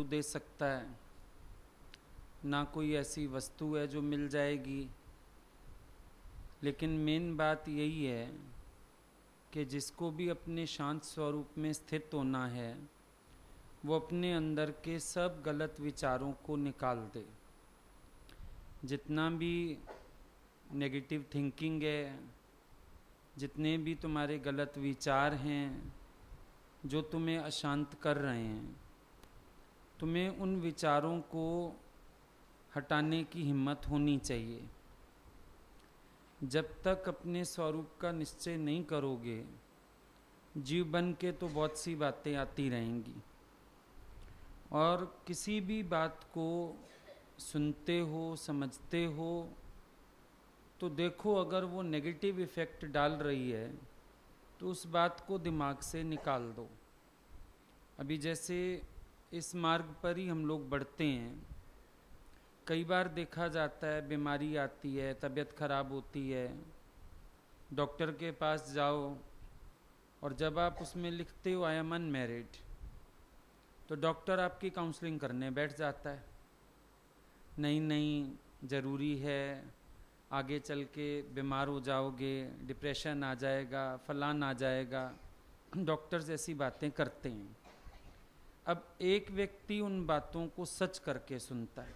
दे सकता है, ना कोई ऐसी वस्तु है जो मिल जाएगी। लेकिन मेन बात यही है कि जिसको भी अपने शांत स्वरूप में स्थित होना है वो अपने अंदर के सब गलत विचारों को निकाल दे। जितना भी नेगेटिव थिंकिंग है, जितने भी तुम्हारे गलत विचार हैं जो तुम्हें अशांत कर रहे हैं, तुम्हें उन विचारों को हटाने की हिम्मत होनी चाहिए। जब तक अपने स्वरूप का निश्चय नहीं करोगे, जीव बन के तो बहुत सी बातें आती रहेंगी, और किसी भी बात को सुनते हो, समझते हो, तो देखो अगर वो नेगेटिव इफ़ेक्ट डाल रही है तो उस बात को दिमाग से निकाल दो। अभी जैसे इस मार्ग पर ही हम लोग बढ़ते हैं, कई बार देखा जाता है बीमारी आती है, तबीयत खराब होती है, डॉक्टर के पास जाओ और जब आप उसमें लिखते हो आई एम अनमैरिड, तो डॉक्टर आपकी काउंसलिंग करने बैठ जाता है। नहीं नहीं, ज़रूरी है, आगे चल के बीमार हो जाओगे, डिप्रेशन आ जाएगा, फलान आ जाएगा। डॉक्टर्स ऐसी बातें करते हैं। अब एक व्यक्ति उन बातों को सच करके सुनता है,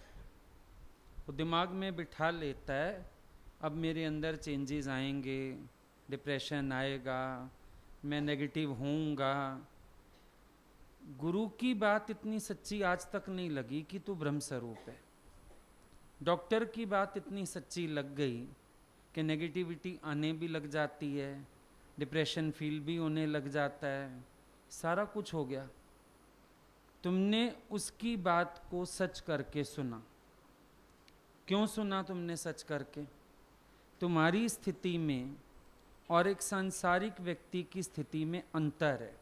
वो दिमाग में बिठा लेता है अब मेरे अंदर चेंजेस आएंगे, डिप्रेशन आएगा, मैं नेगेटिव होऊंगा। गुरु की बात इतनी सच्ची आज तक नहीं लगी कि तू ब्रह्म स्वरूप है। डॉक्टर की बात इतनी सच्ची लग गई कि नेगेटिविटी आने भी लग जाती है, डिप्रेशन फील भी होने लग जाता है, सारा कुछ हो गया। तुमने उसकी बात को सच करके सुना। क्यों सुना तुमने सच करके? तुम्हारी स्थिति में और एक सांसारिक व्यक्ति की स्थिति में अंतर है।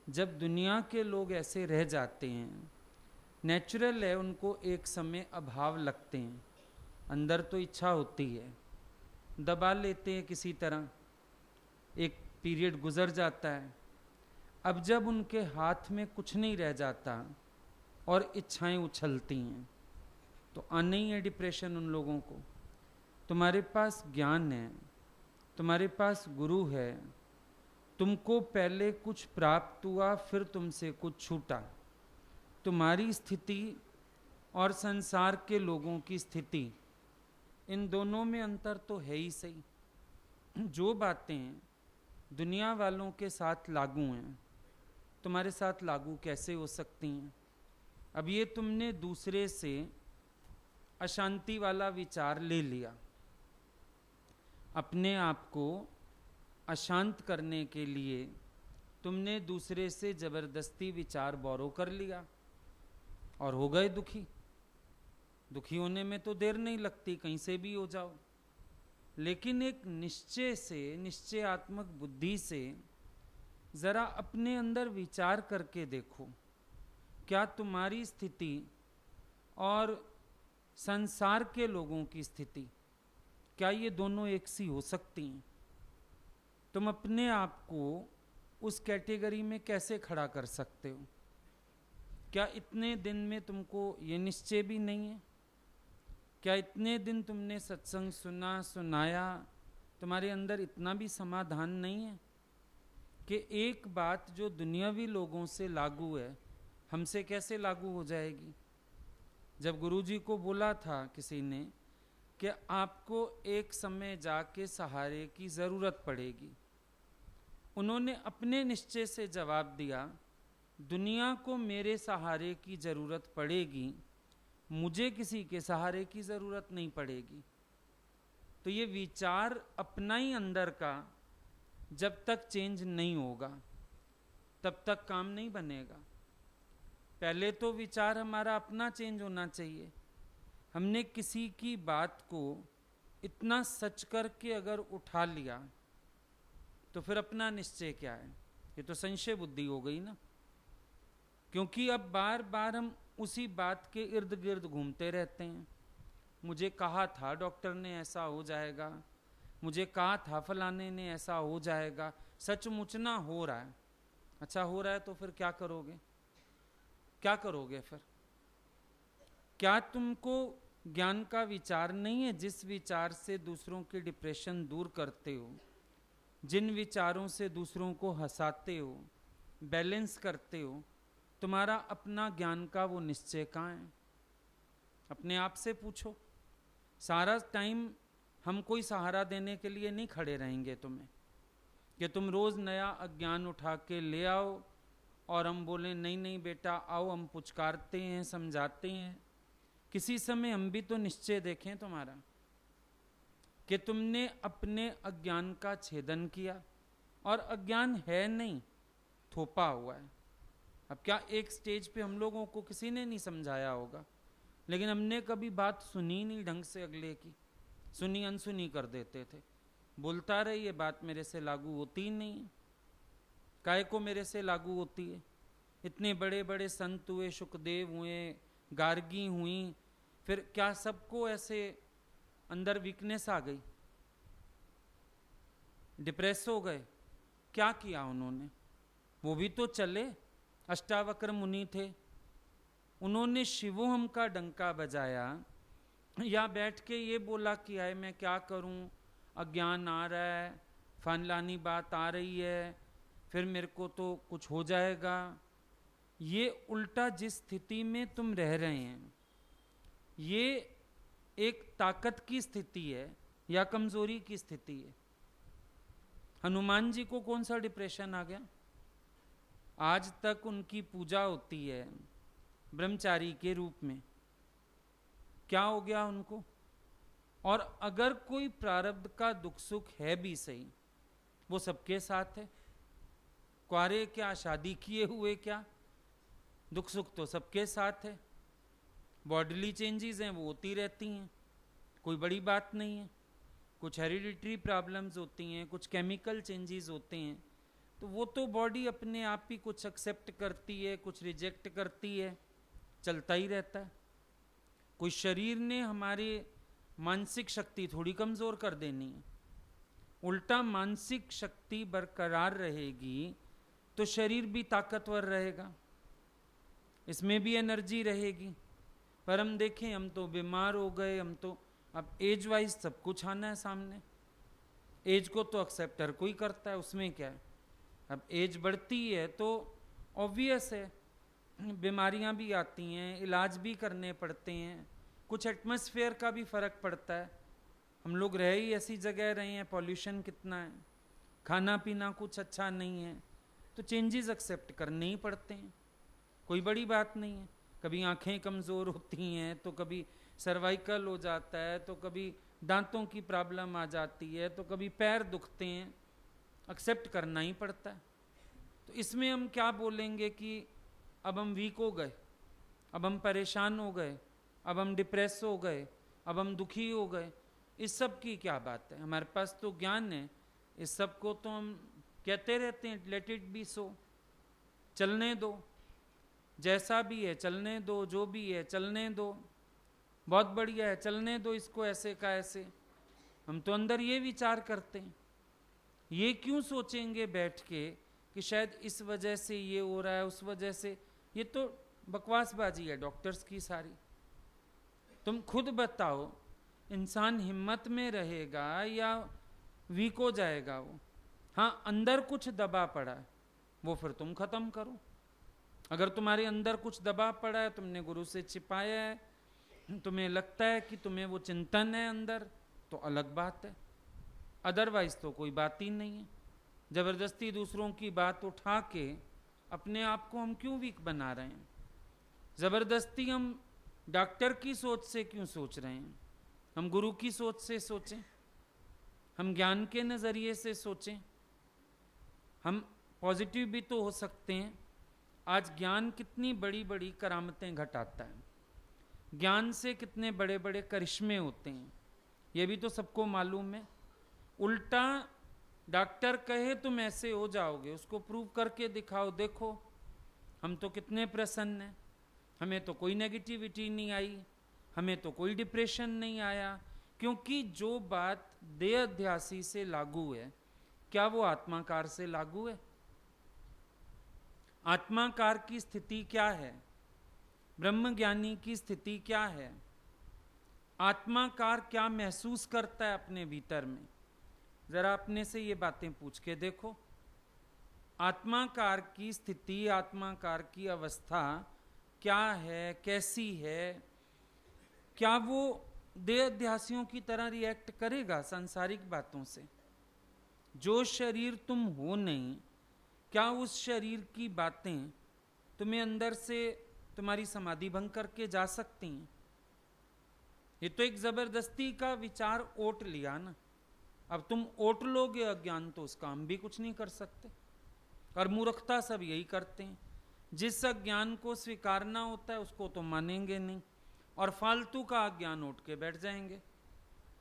जब दुनिया के लोग ऐसे रह जाते हैं, नेचुरल है, उनको एक समय अभाव लगते हैं, अंदर तो इच्छा होती है, दबा लेते हैं किसी तरह, एक पीरियड गुजर जाता है। अब जब उनके हाथ में कुछ नहीं रह जाता और इच्छाएं उछलती हैं, तो आना ही है डिप्रेशन उन लोगों को। तुम्हारे पास ज्ञान है, तुम्हारे पास गुरु है, तुमको पहले कुछ प्राप्त हुआ, फिर तुमसे कुछ छूटा। तुम्हारी स्थिति और संसार के लोगों की स्थिति, इन दोनों में अंतर तो है ही सही। जो बातें दुनिया वालों के साथ लागू हैं, तुम्हारे साथ लागू कैसे हो सकती हैं? अब ये तुमने दूसरे से अशांति वाला विचार ले लिया, अपने आप को अशांत करने के लिए तुमने दूसरे से जबरदस्ती विचार बोरो कर लिया और हो गए दुखी। दुखी होने में तो देर नहीं लगती, कहीं से भी हो जाओ। लेकिन एक निश्चय से, निश्चयात्मक बुद्धि से जरा अपने अंदर विचार करके देखो, क्या तुम्हारी स्थिति और संसार के लोगों की स्थिति, क्या ये दोनों एक सी हो सकती हैं? तुम अपने आप को उस कैटेगरी में कैसे खड़ा कर सकते हो? क्या इतने दिन में तुमको ये निश्चय भी नहीं है? क्या इतने दिन तुमने सत्संग सुना, सुनाया, तुम्हारे अंदर इतना भी समाधान नहीं है कि एक बात जो दुनियावी लोगों से लागू है, हमसे कैसे लागू हो जाएगी? जब गुरुजी को बोला था किसी ने कि आपको एक समय जाके सहारे की ज़रूरत पड़ेगी, उन्होंने अपने निश्चय से जवाब दिया, दुनिया को मेरे सहारे की ज़रूरत पड़ेगी, मुझे किसी के सहारे की ज़रूरत नहीं पड़ेगी। तो ये विचार अपना ही अंदर का जब तक चेंज नहीं होगा तब तक काम नहीं बनेगा। पहले तो विचार हमारा अपना चेंज होना चाहिए। हमने किसी की बात को इतना सच करके अगर उठा लिया तो फिर अपना निश्चय क्या है? ये तो संशय बुद्धि हो गई ना। क्योंकि अब बार बार हम उसी बात के इर्द गिर्द घूमते रहते हैं। मुझे कहा था डॉक्टर ने ऐसा हो जाएगा, मुझे कहा था फलाने ने ऐसा हो जाएगा, सचमुच ना हो रहा है। अच्छा हो रहा है तो फिर क्या करोगे? क्या करोगे फिर? क्या तुमको ज्ञान का विचार नहीं है, जिस विचार से दूसरों के डिप्रेशन दूर करते हो, जिन विचारों से दूसरों को हंसाते हो, बैलेंस करते हो, तुम्हारा अपना ज्ञान का वो निश्चय कहाँ है? अपने आप से पूछो। सारा टाइम हम कोई सहारा देने के लिए नहीं खड़े रहेंगे तुम्हें, कि तुम रोज नया अज्ञान उठा के ले आओ और हम बोले नहीं नहीं बेटा आओ, हम पुचकारते हैं, समझाते हैं। किसी समय हम भी तो निश्चय देखें तुम्हारा, कि तुमने अपने अज्ञान का छेदन किया, और अज्ञान है नहीं, थोपा हुआ है। अब क्या एक स्टेज पे हम लोगों को किसी ने नहीं समझाया होगा, लेकिन हमने कभी बात सुनी नहीं ढंग से अगले की, सुनी अनसुनी कर देते थे। बोलता रहे ये बात मेरे से लागू होती ही नहीं है, काहे को मेरे से लागू होती है? इतने बड़े बड़े संत हुए, शुकदेव हुए, गार्गी हुई, फिर क्या सबको ऐसे अंदर वीकनेस आ गई, डिप्रेस हो गए? क्या किया उन्होंने? वो भी तो चले, अष्टावक्र मुनि थे, उन्होंने शिवोहम का डंका बजाया, या बैठ के ये बोला कि आए मैं क्या करूं, अज्ञान आ रहा है, फलानी बात आ रही है, फिर मेरे को तो कुछ हो जाएगा। ये उल्टा जिस स्थिति में तुम रह रहे हैं, ये एक ताकत की स्थिति है या कमजोरी की स्थिति है? हनुमान जी को कौन सा डिप्रेशन आ गया? आज तक उनकी पूजा होती है ब्रह्मचारी के रूप में, क्या हो गया उनको? और अगर कोई प्रारब्ध का दुख सुख है भी सही, वो सबके साथ है। कुआरे क्या, शादी किए हुए क्या, दुख सुख तो सबके साथ है। बॉडीली चेंजेस हैं वो होती रहती हैं, कोई बड़ी बात नहीं है। कुछ हेरिडिटरी प्रॉब्लम्स होती हैं, कुछ केमिकल चेंजेस होते हैं, तो वो तो बॉडी अपने आप ही कुछ एक्सेप्ट करती है, कुछ रिजेक्ट करती है, चलता ही रहता है। कोई शरीर ने हमारी मानसिक शक्ति थोड़ी कमजोर कर देनी है, उल्टा मानसिक शक्ति बरकरार रहेगी तो शरीर भी ताकतवर रहेगा, इसमें भी एनर्जी रहेगी। पर हम देखें, हम तो बीमार हो गए, हम तो अब एज वाइज सब कुछ आना है सामने। एज को तो एक्सेप्ट हर कोई करता है, उसमें क्या है। अब एज बढ़ती है तो ऑब्वियस है बीमारियां भी आती हैं, इलाज भी करने पड़ते हैं, कुछ एटमॉस्फेयर का भी फर्क पड़ता है। हम लोग रह ही ऐसी जगह रहे हैं, पॉल्यूशन कितना है, खाना पीना कुछ अच्छा नहीं है, तो चेंजेस एक्सेप्ट करने ही पड़ते हैं, कोई बड़ी बात नहीं है। कभी आंखें कमज़ोर होती हैं, तो कभी सर्वाइकल हो जाता है, तो कभी दांतों की प्रॉब्लम आ जाती है, तो कभी पैर दुखते हैं, एक्सेप्ट करना ही पड़ता है। तो इसमें हम क्या बोलेंगे कि अब हम वीक हो गए, अब हम परेशान हो गए, अब हम डिप्रेस हो गए, अब हम दुखी हो गए? इस सब की क्या बात है? हमारे पास तो ज्ञान है, इस सब को तो हम कहते रहते हैं लेट इट बी सो, चलने दो, जैसा भी है चलने दो, जो भी है चलने दो, बहुत बढ़िया है चलने दो इसको, ऐसे का ऐसे। हम तो अंदर ये विचार करते हैं, ये क्यों सोचेंगे बैठ के कि शायद इस वजह से ये हो रहा है, उस वजह से। ये तो बकवासबाजी है डॉक्टर्स की सारी। तुम खुद बताओ, इंसान हिम्मत में रहेगा या वीक हो जाएगा वो? हाँ, अंदर कुछ दबा पड़ा है, वो फिर तुम खत्म करो। अगर तुम्हारे अंदर कुछ दबा पड़ा है, तुमने गुरु से छिपाया है, तुम्हें लगता है कि तुम्हें वो चिंतन है अंदर, तो अलग बात है, अदरवाइज तो कोई बात ही नहीं है। जबरदस्ती दूसरों की बात उठा के अपने आप को हम क्यों वीक बना रहे हैं? जबरदस्ती हम डॉक्टर की सोच से क्यों सोच रहे हैं? हम गुरु की सोच से सोचें, हम ज्ञान के नज़रिए से सोचें, हम पॉजिटिव भी तो हो सकते हैं। आज ज्ञान कितनी बड़ी बड़ी करामतें घटाता है, ज्ञान से कितने बड़े बड़े करिश्मे होते हैं, ये भी तो सबको मालूम है। उल्टा डॉक्टर कहे तुम ऐसे हो जाओगे, उसको प्रूव करके दिखाओ, देखो हम तो कितने प्रसन्न हैं, हमें तो कोई नेगेटिविटी नहीं आई, हमें तो कोई डिप्रेशन नहीं आया। क्योंकि जो बात देहाध्यासी से लागू है, क्या वो आत्माकार से लागू है? आत्माकार की स्थिति क्या है? ब्रह्मज्ञानी की स्थिति क्या है, आत्माकार क्या महसूस करता है अपने भीतर में, जरा अपने से ये बातें पूछ के देखो। आत्माकार की स्थिति, आत्माकार की अवस्था क्या है, कैसी है? क्या वो देहाध्यासियों की तरह रिएक्ट करेगा सांसारिक बातों से? जो शरीर तुम हो नहीं, क्या उस शरीर की बातें तुम्हें अंदर से तुम्हारी समाधि भंग करके जा सकती हैं? ये तो एक जबरदस्ती का विचार ओट लिया ना। अब तुम ओट लोगे अज्ञान तो उसका हम भी कुछ नहीं कर सकते। और मूर्खता सब यही करते हैं, जिस अज्ञान को स्वीकारना होता है उसको तो मानेंगे नहीं और फालतू का अज्ञान उठ के बैठ जाएंगे।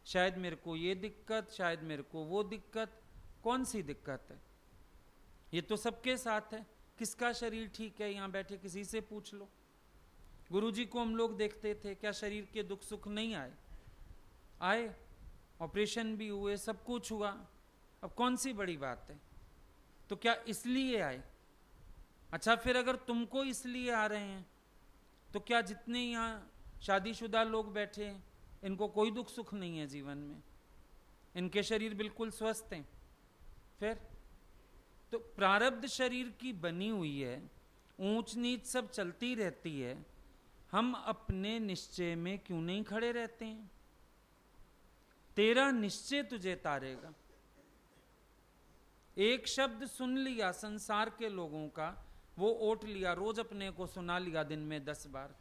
शायद मेरे को ये दिक्कत, शायद मेरे को वो दिक्कत। कौन सी दिक्कत है? ये तो सबके साथ है। किसका शरीर ठीक है, यहाँ बैठे किसी से पूछ लो। गुरुजी को हम लोग देखते थे, क्या शरीर के दुख सुख नहीं आए? आए, ऑपरेशन भी हुए, सब कुछ हुआ। अब कौन सी बड़ी बात है? तो क्या इसलिए आए? अच्छा, फिर अगर तुमको इसलिए आ रहे हैं तो क्या जितने यहाँ शादीशुदा लोग बैठे हैं इनको कोई दुख सुख नहीं है जीवन में? इनके शरीर बिल्कुल स्वस्थ हैं। फिर तो प्रारब्ध शरीर की बनी हुई है, ऊंच नीच सब चलती रहती है। हम अपने निश्चय में क्यों नहीं खड़े रहते हैं? तेरा निश्चय तुझे तारेगा। एक शब्द सुन लिया संसार के लोगों का, वो ओट लिया, रोज अपने को सुना लिया दिन में 10 बार।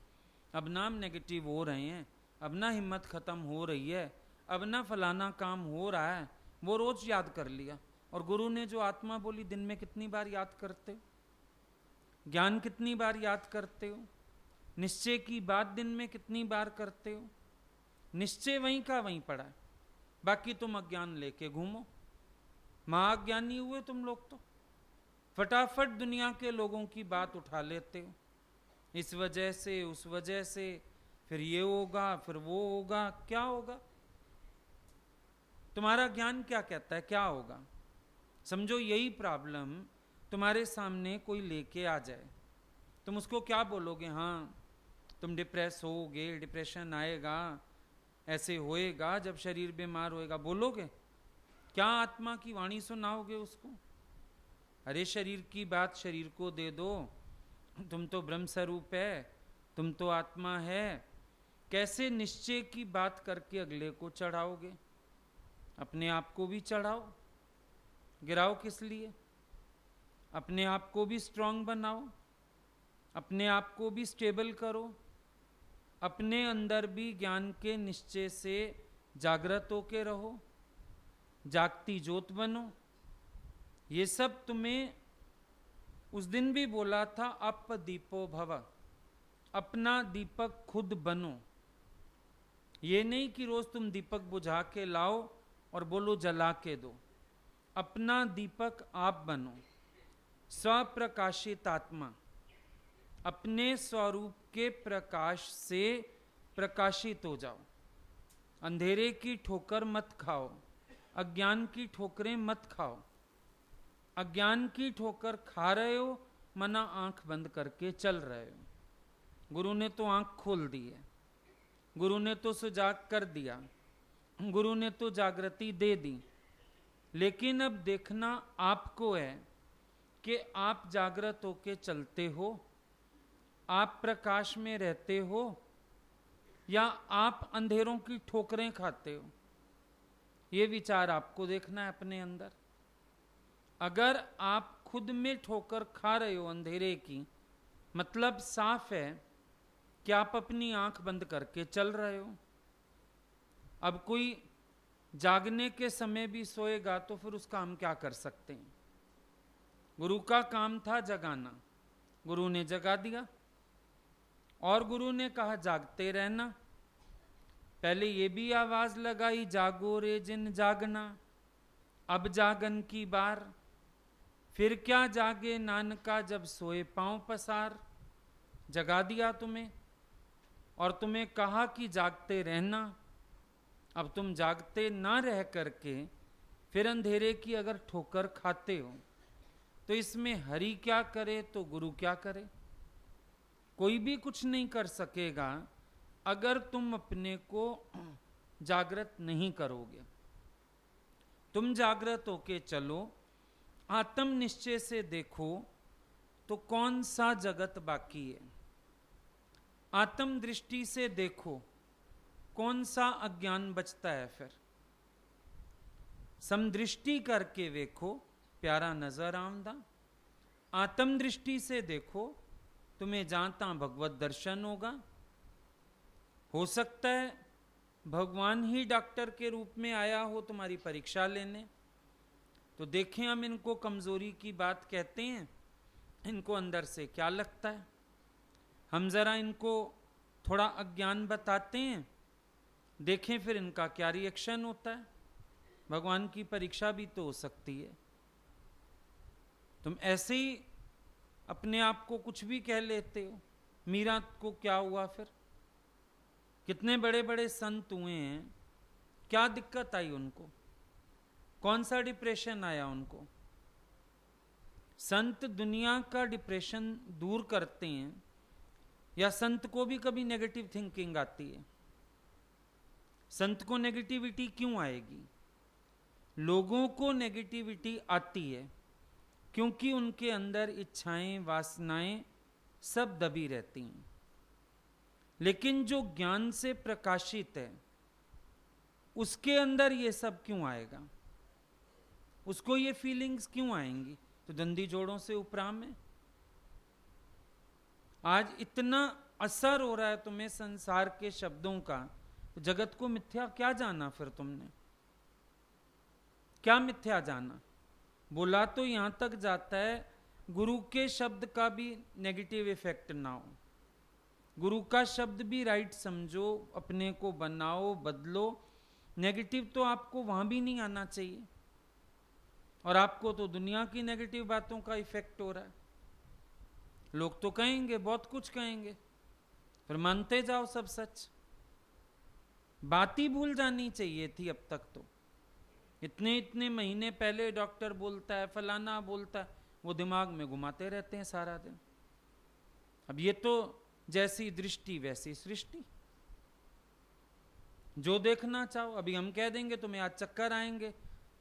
अब ना हम नेगेटिव हो रहे हैं, अब ना हिम्मत खत्म हो रही है, अब ना फलाना काम हो रहा है, वो रोज याद कर लिया। और गुरु ने जो आत्मा बोली दिन में कितनी बार याद करते हो? ज्ञान कितनी बार याद करते हो? निश्चय की बात दिन में कितनी बार करते हो? निश्चय वहीं का वहीं पड़ा है, बाकी तुम अज्ञान लेके घूमो। महाअज्ञानी हुए तुम लोग तो, फटाफट दुनिया के लोगों की बात उठा लेते हो, इस वजह से उस वजह से, फिर ये होगा फिर वो होगा। क्या होगा? तुम्हारा ज्ञान क्या कहता है क्या होगा? समझो यही प्रॉब्लम तुम्हारे सामने कोई लेके आ जाए, तुम उसको क्या बोलोगे? हाँ तुम डिप्रेस होगे, डिप्रेशन आएगा, ऐसे होएगा जब शरीर बीमार होएगा, बोलोगे? क्या आत्मा की वाणी सुनाओगे उसको? अरे शरीर की बात शरीर को दे दो, तुम तो ब्रह्म स्वरूप है, तुम तो आत्मा है। कैसे निश्चय की बात करके अगले को चढ़ाओगे? अपने आप को भी चढ़ाओ, गिराओ किस लिए? अपने आप को भी स्ट्रांग बनाओ, अपने आप को भी स्टेबल करो, अपने अंदर भी ज्ञान के निश्चय से जागृत होके रहो, जागती ज्योत बनो। ये सब तुम्हें उस दिन भी बोला था, अप दीपो भव, अपना दीपक खुद बनो। ये नहीं कि रोज तुम दीपक बुझा के लाओ और बोलो जला के दो। अपना दीपक आप बनो, स्वप्रकाशित आत्मा, अपने स्वरूप के प्रकाश से प्रकाशित हो जाओ। अंधेरे की ठोकर मत खाओ, अज्ञान की ठोकरें मत खाओ। अज्ञान की ठोकर खा रहे हो, मना आंख बंद करके चल रहे हो। गुरु ने तो आंख खोल दी है, गुरु ने तो सुजाग कर दिया, गुरु ने तो जागृति दे दी। लेकिन अब देखना आपको है कि आप जागृत होके चलते हो, आप प्रकाश में रहते हो, या आप अंधेरों की ठोकरें खाते हो। ये विचार आपको देखना है अपने अंदर। अगर आप खुद में ठोकर खा रहे हो अंधेरे की, मतलब साफ है कि आप अपनी आंख बंद करके चल रहे हो। अब कोई जागने के समय भी सोएगा तो फिर उसका हम क्या कर सकते हैं? गुरु का काम था जगाना, गुरु ने जगा दिया। और गुरु ने कहा जागते रहना। पहले ये भी आवाज लगाई, जागो रे जिन जागना, अब जागन की बार। फिर क्या जागे नानका जब सोए पांव पसार। जगा दिया तुम्हें और तुम्हें कहा कि जागते रहना। अब तुम जागते ना रह करके फिर अंधेरे की अगर ठोकर खाते हो तो इसमें हरि क्या करे तो गुरु क्या करे? कोई भी कुछ नहीं कर सकेगा अगर तुम अपने को जागृत नहीं करोगे। तुम जागृत होके चलो, आत्म निश्चय से देखो तो कौन सा जगत बाकी है। आत्म दृष्टि से देखो कौन सा अज्ञान बचता है। फिर समदृष्टि करके देखो, प्यारा नजर आमदा। आत्म दृष्टि से देखो, तुम्हें जहां भगवत दर्शन होगा। हो सकता है भगवान ही डॉक्टर के रूप में आया हो तुम्हारी परीक्षा लेने। तो देखें हम इनको कमजोरी की बात कहते हैं, इनको अंदर से क्या लगता है। हम जरा इनको थोड़ा अज्ञान बताते हैं, देखें फिर इनका क्या रिएक्शन होता है। भगवान की परीक्षा भी तो हो सकती है। तुम ऐसे ही अपने आप को कुछ भी कह लेते हो। मीरा को क्या हुआ फिर? कितने बड़े बड़े संत हुए हैं, क्या दिक्कत आई उनको? कौन सा डिप्रेशन आया उनको? संत दुनिया का डिप्रेशन दूर करते हैं या संत को भी कभी नेगेटिव थिंकिंग आती है? संत को नेगेटिविटी क्यों आएगी? लोगों को नेगेटिविटी आती है क्योंकि उनके अंदर इच्छाएं, वासनाएं सब दबी रहती हैं। लेकिन जो ज्ञान से प्रकाशित है उसके अंदर ये सब क्यों आएगा? उसको ये फीलिंग्स क्यों आएंगी? तो दंदी जोड़ों से उपराम है। आज इतना असर हो रहा है तुम्हें संसार के शब्दों का, तो जगत को मिथ्या क्या जाना फिर तुमने? क्या मिथ्या जाना? बोला तो यहां तक जाता है गुरु के शब्द का भी नेगेटिव इफेक्ट ना हो। गुरु का शब्द भी राइट समझो, अपने को बनाओ, बदलो। नेगेटिव तो आपको वहां भी नहीं आना चाहिए, और आपको तो दुनिया की नेगेटिव बातों का इफेक्ट हो रहा है। लोग तो कहेंगे, बहुत कुछ कहेंगे, फिर मानते जाओ सब सच। बात ही भूल जानी चाहिए थी अब तक तो। इतने इतने महीने पहले डॉक्टर बोलता है, फलाना बोलता है, वो दिमाग में घुमाते रहते हैं सारा दिन। अब ये तो जैसी दृष्टि वैसी सृष्टि, जो देखना चाहो। अभी हम कह देंगे तुम्हें आज चक्कर आएंगे,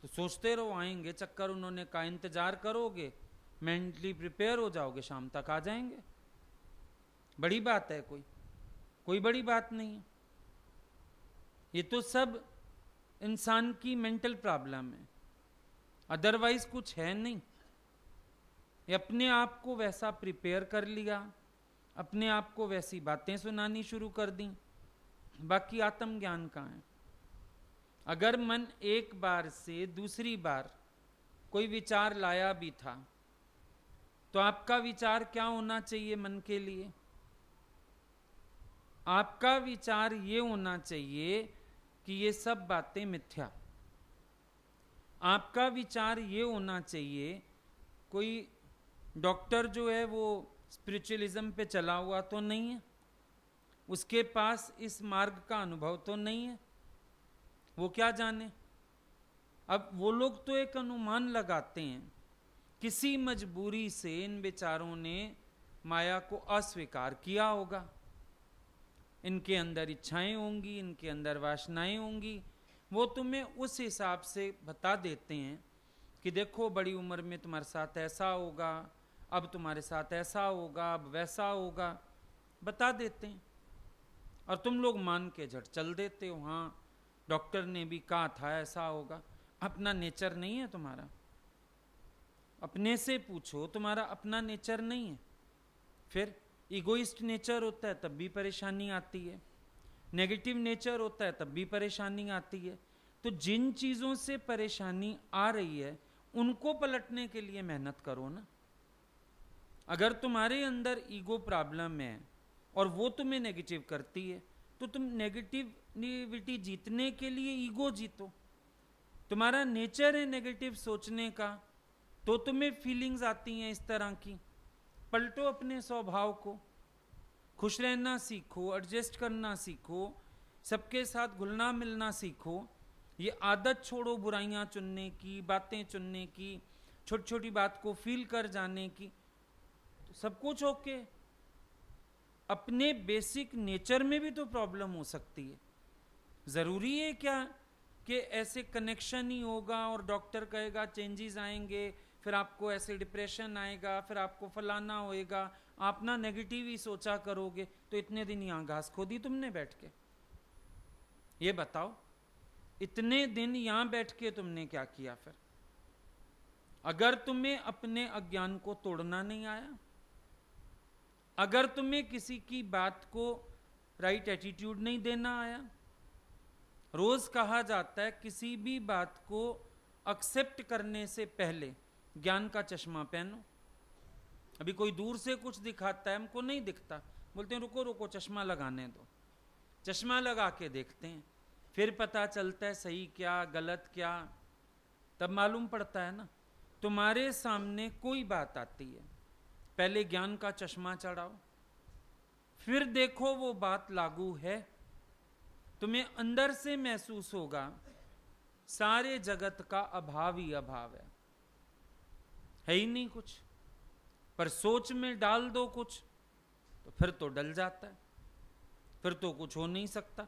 तो सोचते रहो आएंगे चक्कर। उन्होंने कहा इंतजार करोगे, मेंटली प्रिपेयर हो जाओगे, शाम तक आ जाएंगे। बड़ी बात है? कोई बड़ी बात नहीं है। ये तो सब इंसान की मेंटल प्रॉब्लम है, अदरवाइज कुछ है नहीं। ये अपने आप को वैसा प्रिपेयर कर लिया, अपने आप को वैसी बातें सुनानी शुरू कर दी, बाकी आत्मज्ञान कहाँ है? अगर मन एक बार से दूसरी बार कोई विचार लाया भी था, तो आपका विचार क्या होना चाहिए मन के लिए? आपका विचार ये होना चाहिए कि ये सब बातें मिथ्या। आपका विचार ये होना चाहिए, कोई डॉक्टर जो है वो स्पिरिचुअलिज्म पे चला हुआ तो नहीं है, उसके पास इस मार्ग का अनुभव तो नहीं है, वो क्या जाने। अब वो लोग तो एक अनुमान लगाते हैं, किसी मजबूरी से इन बेचारों ने माया को अस्वीकार किया होगा। इनके अंदर इच्छाएं होंगी, इनके अंदर वासनाएं होंगी। वो तुम्हें उस हिसाब से बता देते हैं कि देखो बड़ी उम्र में तुम्हारे साथ ऐसा होगा, अब तुम्हारे साथ ऐसा होगा, अब वैसा होगा, बता देते हैं। और तुम लोग मान के झट चल देते हो, हाँ डॉक्टर ने भी कहा था ऐसा होगा। अपना नेचर नहीं है तुम्हारा। अपने से पूछो, तुम्हारा अपना नेचर नहीं है। फिर इगोइस्ट नेचर होता है तब भी परेशानी आती है, नेगेटिव नेचर होता है तब भी परेशानी आती है। तो जिन चीज़ों से परेशानी आ रही है उनको पलटने के लिए मेहनत करो ना। अगर तुम्हारे अंदर ईगो प्रॉब्लम है और वो तुम्हें नेगेटिव करती है, तो तुम नेगेटिविटी जीतने के लिए ईगो जीतो। तुम्हारा नेचर है नेगेटिव सोचने का, तो तुम्हें फीलिंग्स आती हैं इस तरह की। पलटो अपने स्वभाव को, खुश रहना सीखो, एडजस्ट करना सीखो, सबके साथ घुलना मिलना सीखो। ये आदत छोड़ो बुराइयां चुनने की, बातें चुनने की, छोटी छोटी बात को फील कर जाने की। तो सब कुछ ओके। अपने बेसिक नेचर में भी तो प्रॉब्लम हो सकती है। जरूरी है क्या कि ऐसे कनेक्शन ही होगा और डॉक्टर कहेगा चेंजेस आएंगे, फिर आपको ऐसे डिप्रेशन आएगा, फिर आपको फलाना होएगा, आप ना नेगेटिव ही सोचा करोगे। तो इतने दिन यहां घास खोदी तुमने बैठ के? ये बताओ, इतने दिन यहां बैठ के तुमने क्या किया? फिर अगर तुम्हें अपने अज्ञान को तोड़ना नहीं आया, अगर तुम्हें किसी की बात को राइट एटीट्यूड नहीं देना आया, रोज कहा जाता है किसी भी बात को एक्सेप्ट करने से पहले ज्ञान का चश्मा पहनो। अभी कोई दूर से कुछ दिखाता है, हमको नहीं दिखता, बोलते हैं रुको रुको चश्मा लगाने दो। चश्मा लगा के देखते हैं, फिर पता चलता है सही क्या गलत क्या, तब मालूम पड़ता है ना। तुम्हारे सामने कोई बात आती है, पहले ज्ञान का चश्मा चढ़ाओ, फिर देखो वो बात लागू है। तुम्हें अंदर से महसूस होगा सारे जगत का अभाव ही अभाव है ही नहीं कुछ, पर सोच में डाल दो कुछ तो फिर तो डल जाता है, फिर तो कुछ हो नहीं सकता।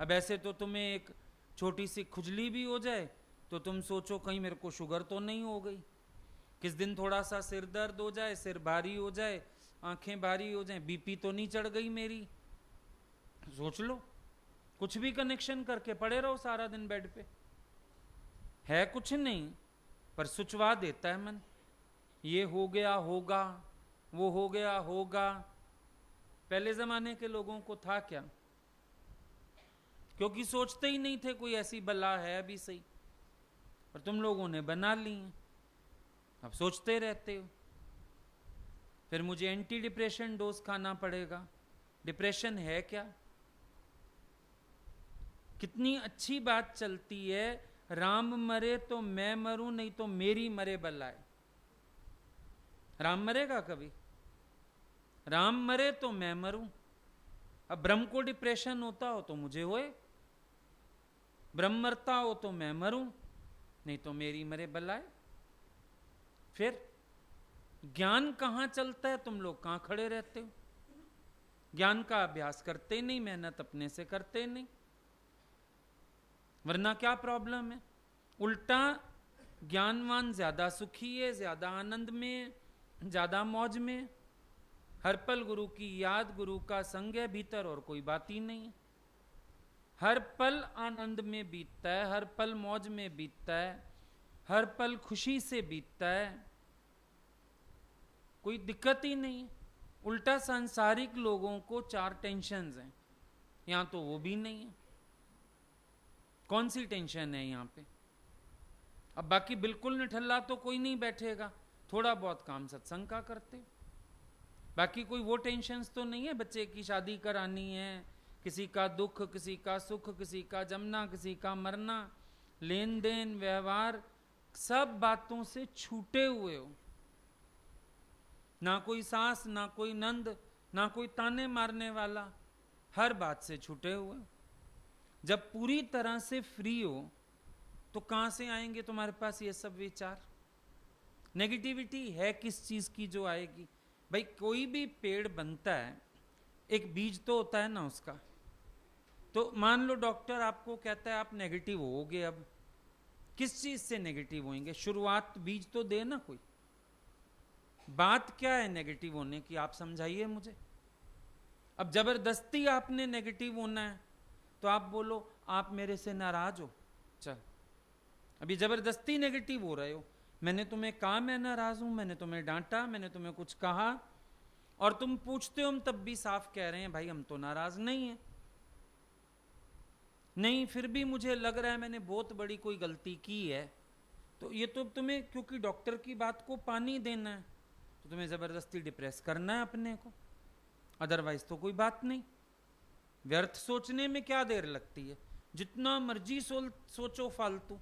अब ऐसे तो तुम्हें एक छोटी सी खुजली भी हो जाए तो तुम सोचो कहीं मेरे को शुगर तो नहीं हो गई, किस दिन थोड़ा सा सिर दर्द हो जाए, सिर भारी हो जाए, आंखें भारी हो जाए, बीपी तो नहीं चढ़ गई मेरी। सोच लो, कुछ भी कनेक्शन करके पड़े रहो सारा दिन बेड पे, है कुछ नहीं, पर सुचवा देता है मन, ये हो गया होगा, वो हो गया होगा। पहले जमाने के लोगों को था क्या? क्योंकि सोचते ही नहीं थे कोई ऐसी बला है अभी सही, और तुम लोगों ने बना ली है, अब सोचते रहते हो। फिर मुझे एंटी डिप्रेशन डोज खाना पड़ेगा। डिप्रेशन है क्या? कितनी अच्छी बात चलती है, राम मरे तो मैं मरूं, नहीं तो मेरी मरे बलाए। राम मरेगा कभी? राम मरे तो मैं मरूं। अब ब्रह्म को डिप्रेशन होता हो तो मुझे होए, ब्रह्म मरता हो तो मैं मरूं, नहीं तो मेरी मरे बलाए। फिर ज्ञान कहां चलता है? तुम लोग कहां खड़े रहते हो? ज्ञान का अभ्यास करते नहीं, मेहनत अपने से करते नहीं, वरना क्या प्रॉब्लम है? उल्टा ज्ञानवान ज्यादा सुखी है, ज्यादा आनंद में, ज्यादा मौज में, हर पल गुरु की याद, गुरु का संग है भीतर, और कोई बात ही नहीं है। हर पल आनंद में बीतता है, हर पल मौज में बीतता है, हर पल खुशी से बीतता है, कोई दिक्कत ही नहीं है। उल्टा सांसारिक लोगों को 4 टेंशन्स हैं, यहां तो वो भी नहीं है। कौन सी टेंशन है यहाँ पे? अब बाकी बिल्कुल निठल्ला तो कोई नहीं बैठेगा, थोड़ा बहुत काम सत्संग का करते, बाकी कोई वो टेंशन्स तो नहीं है। बच्चे की शादी करानी है, किसी का दुख, किसी का सुख, किसी का जमना, किसी का मरना, लेन देन व्यवहार, सब बातों से छूटे हुए हो। ना कोई सास, ना कोई नंद, ना कोई ताने मारने वाला, हर बात से छूटे हुए। जब पूरी तरह से फ्री हो तो कहां से आएंगे तुम्हारे पास ये सब विचार? नेगेटिविटी है किस चीज की जो आएगी? भाई कोई भी पेड़ बनता है, एक बीज तो होता है ना उसका। तो मान लो डॉक्टर आपको कहता है आप नेगेटिव होगे, अब किस चीज से नेगेटिव होंगे? शुरुआत बीज तो दे ना कोई। बात क्या है नेगेटिव होने की, आप समझाइए मुझे। अब जबरदस्ती आपने नेगेटिव होना है तो आप बोलो आप मेरे से नाराज हो, चल अभी जबरदस्ती नेगेटिव हो रहे हो। मैंने तुम्हें कहा मैं नाराज हूं, मैंने तुम्हें डांटा, मैंने तुम्हें कुछ कहा, और तुम पूछते हो, हम तब भी साफ कह रहे हैं भाई हम तो नाराज नहीं है। नहीं, फिर भी मुझे लग रहा है मैंने बहुत बड़ी कोई गलती की है, तो ये तो तुम्हें क्योंकि डॉक्टर की बात को पानी देना है तो तुम्हें जबरदस्ती डिप्रेस करना है अपने को, अदरवाइज तो कोई बात नहीं। व्यर्थ सोचने में क्या देर लगती है? जितना मर्जी सोचो फालतू,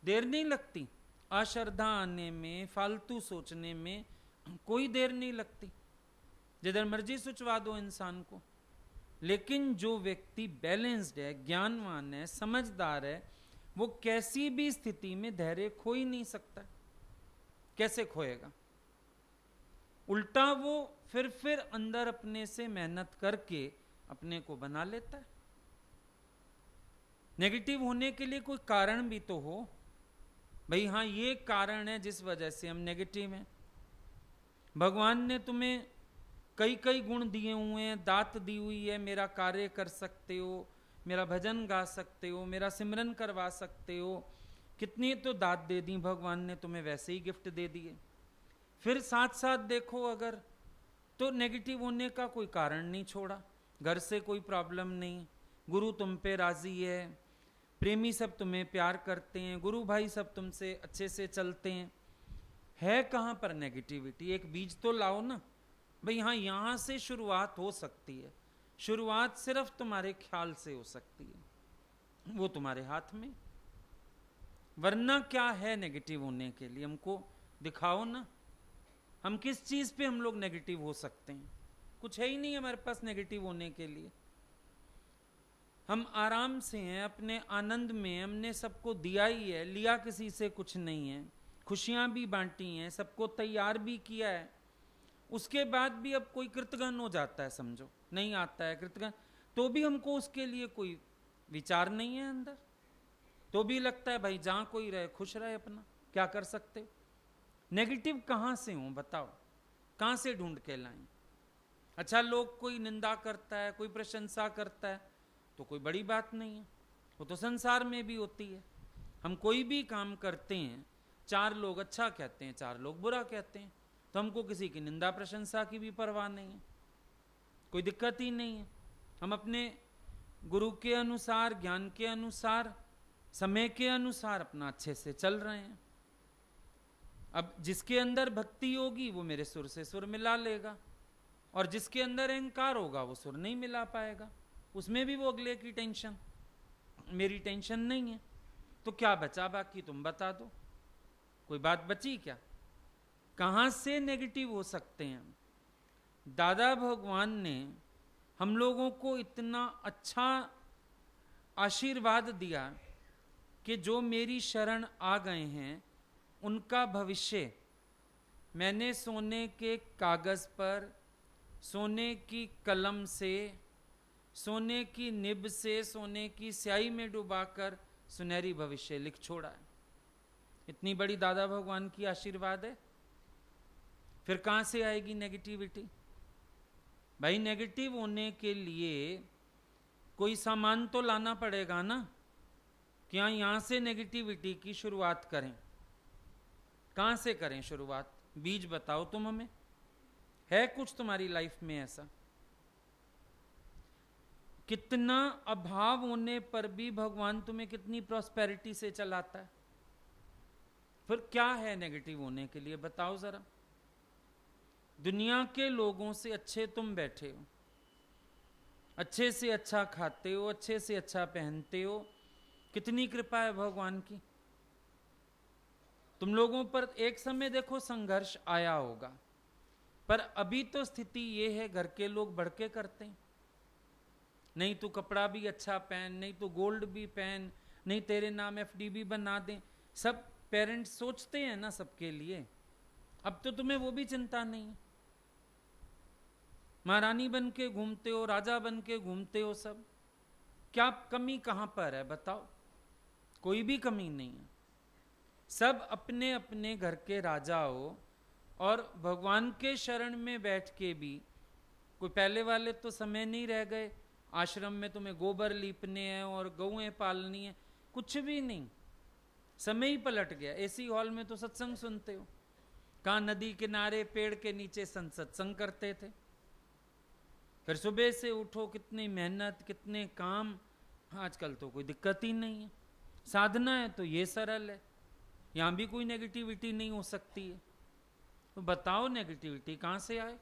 देर नहीं लगती। अश्रद्धा आने में, फालतू सोचने में कोई देर नहीं लगती, जिधर मर्जी सोचवा दो इंसान को। लेकिन जो व्यक्ति बैलेंस्ड है, ज्ञानवान है, समझदार है, वो कैसी भी स्थिति में धैर्य खो ही नहीं सकता। कैसे खोएगा? उल्टा वो फिर अंदर अपने से मेहनत करके अपने को बना लेता है। नेगेटिव होने के लिए कोई कारण भी तो हो भाई, हाँ ये कारण है जिस वजह से हम नेगेटिव हैं। भगवान ने तुम्हें कई कई गुण दिए हुए हैं, दात दी हुई है, मेरा कार्य कर सकते हो, मेरा भजन गा सकते हो, मेरा सिमरन करवा सकते हो, कितनी तो दात दे दी भगवान ने तुम्हें, वैसे ही गिफ्ट दे दिए। फिर साथ साथ देखो अगर तो नेगेटिव होने का कोई कारण नहीं छोड़ा, घर से कोई प्रॉब्लम नहीं, गुरु तुम पे राजी है, प्रेमी सब तुम्हें प्यार करते हैं, गुरु भाई सब तुमसे अच्छे से चलते हैं। है कहाँ पर नेगेटिविटी? एक बीज तो लाओ ना भाई। हाँ यहाँ से शुरुआत हो सकती है, शुरुआत सिर्फ तुम्हारे ख्याल से हो सकती है, वो तुम्हारे हाथ में। वरना क्या है नेगेटिव होने के लिए? हमको दिखाओ ना, हम किस चीज पे हम लोग नेगेटिव हो सकते हैं? कुछ है ही नहीं हमारे पास नेगेटिव होने के लिए। हम आराम से हैं, अपने आनंद में, हमने सबको दिया ही है, लिया किसी से कुछ नहीं है, खुशियां भी बांटी हैं, सबको तैयार भी किया है। उसके बाद भी अब कोई कृतघ्न हो जाता है, समझो नहीं आता है कृतघ्न, तो भी हमको उसके लिए कोई विचार नहीं है अंदर, तो भी लगता है भाई जहां कोई रहे खुश रहे अपना, क्या कर सकते हो। नेगेटिव कहां से हो बताओ, कहां से ढूंढ के लाएं? अच्छा लोग कोई निंदा करता है, कोई प्रशंसा करता है तो कोई बड़ी बात नहीं है, वो तो संसार में भी होती है। हम कोई भी काम करते हैं, चार लोग अच्छा कहते हैं, चार लोग बुरा कहते हैं, तो हमको किसी की निंदा प्रशंसा की भी परवाह नहीं है, कोई दिक्कत ही नहीं है। हम अपने गुरु के अनुसार, ज्ञान के अनुसार, समय के अनुसार अपना अच्छे से चल रहे हैं। अब जिसके अंदर भक्ति होगी वो मेरे सुर से सुर मिला लेगा, और जिसके अंदर अहंकार होगा वो सुर नहीं मिला पाएगा, उसमें भी वो अगले की टेंशन, मेरी टेंशन नहीं है। तो क्या बचा बाकी? तुम बता दो, कोई बात बची क्या? कहां से नेगेटिव हो सकते हैं? दादा भगवान ने हम लोगों को इतना अच्छा आशीर्वाद दिया कि जो मेरी शरण आ गए हैं उनका भविष्य मैंने सोने के कागज पर, सोने की कलम से, सोने की निब से, सोने की स्याही में डुबाकर सुनहरी भविष्य लिख छोड़ा है। इतनी बड़ी दादा भगवान की आशीर्वाद है, फिर कहां से आएगी नेगेटिविटी? भाई नेगेटिव होने के लिए कोई सामान तो लाना पड़ेगा ना, कि हाँ यहां से नेगेटिविटी की शुरुआत करें। कहां से करें शुरुआत? बीज बताओ तुम हमें, है कुछ तुम्हारी लाइफ में ऐसा? कितना अभाव होने पर भी भगवान तुम्हें कितनी प्रॉस्पेरिटी से चलाता है। फिर क्या है नेगेटिव होने के लिए बताओ जरा। दुनिया के लोगों से अच्छे तुम बैठे हो, अच्छे से अच्छा खाते हो, अच्छे से अच्छा पहनते हो, कितनी कृपा है भगवान की। तुम लोगों पर एक समय देखो संघर्ष आया होगा, पर अभी तो स्थिति ये है घर के लोग बढ़ के करते हैं, नहीं तो कपड़ा भी अच्छा पहन, नहीं तो गोल्ड भी पहन, नहीं तेरे नाम एफडी भी बना दें, सब पेरेंट्स सोचते हैं ना सबके लिए। अब तो तुम्हें वो भी चिंता नहीं है, महारानी बन के घूमते हो, राजा बन के घूमते हो, सब क्या कमी कहां पर है बताओ? कोई भी कमी नहीं है, सब अपने अपने घर के राजा हो, और भगवान के शरण में बैठ के भी कोई पहले वाले तो समय नहीं रह गए, आश्रम में तुम्हें गोबर लीपने हैं और गौएं पालनी है, कुछ भी नहीं, समय ही पलट गया। एसी हॉल में तो सत्संग सुनते हो, कहाँ नदी किनारे पेड़ के नीचे सत्संग करते थे। फिर सुबह से उठो, कितनी मेहनत, कितने काम, आजकल तो कोई दिक्कत ही नहीं है, साधना है तो ये सरल है, यहां भी कोई नेगेटिविटी नहीं हो सकती है। तो बताओ नेगेटिविटी कहां से आए?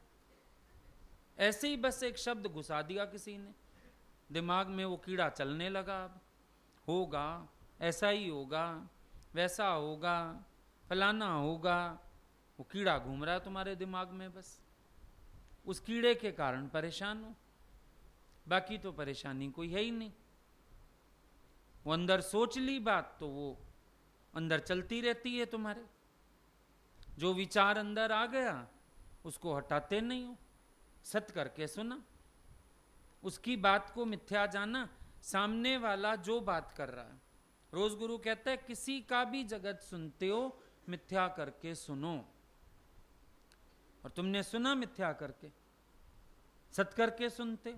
ऐसे ही बस एक शब्द घुसा दिया किसी ने दिमाग में, वो कीड़ा चलने लगा, अब होगा, ऐसा ही होगा, वैसा होगा, फलाना होगा, वो कीड़ा घूम रहा है तुम्हारे दिमाग में, बस उस कीड़े के कारण परेशान हो, बाकी तो परेशानी कोई है ही नहीं। वो अंदर सोच ली बात तो वो अंदर चलती रहती है, तुम्हारे जो विचार अंदर आ गया उसको हटाते नहीं हो, सत करके सुना, उसकी बात को मिथ्या जाना, सामने वाला जो बात कर रहा है। रोज गुरु कहता है किसी का भी जगत सुनते हो मिथ्या करके सुनो, और तुमने सुना मिथ्या करके, सत करके सुनते।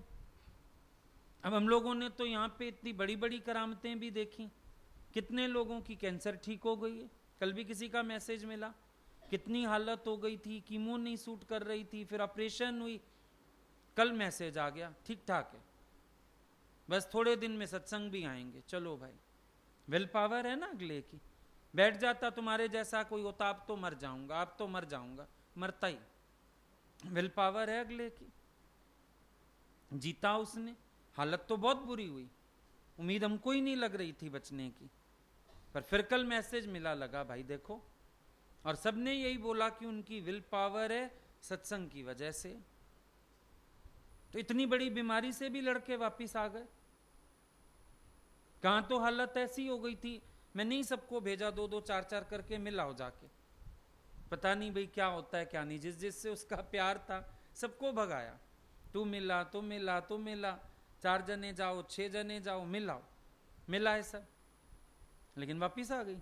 अब हम लोगों ने तो यहाँ पे इतनी बड़ी बड़ी करामतें भी देखी, कितने लोगों की कैंसर ठीक हो गई है। कल भी किसी का मैसेज मिला, कितनी हालत हो गई थी, कीमो नहीं सूट कर रही थी, फिर ऑपरेशन हुई, कल मैसेज आ गया ठीक ठाक है, बस थोड़े दिन में सत्संग भी आएंगे। चलो भाई, विल पावर है ना अगले की। बैठ जाता तुम्हारे जैसा कोई होता, आप तो मर जाऊंगा, आप तो मर जाऊंगा, मरता ही। विल पावर है अगले की, जीता उसने। हालत तो बहुत बुरी हुई, उम्मीद हमको ही नहीं लग रही थी बचने की, पर फिर कल मैसेज मिला, लगा भाई देखो, और सबने यही बोला कि उनकी विल पावर है सत्संग की वजह से। तो इतनी बड़ी बीमारी से भी लड़के वापिस आ गए। कहां तो हालत ऐसी हो गई थी, मैंने ही सबको भेजा, 2-2 4-4 करके मिलाओ जाके, पता नहीं भाई क्या होता है क्या नहीं। जिस जिससे उसका प्यार था सबको भगाया, तू मिला तो मिला तो मिला, 4 जने जाओ 6 जने जाओ, मिलाओ, मिला है सब, लेकिन वापिस आ गई।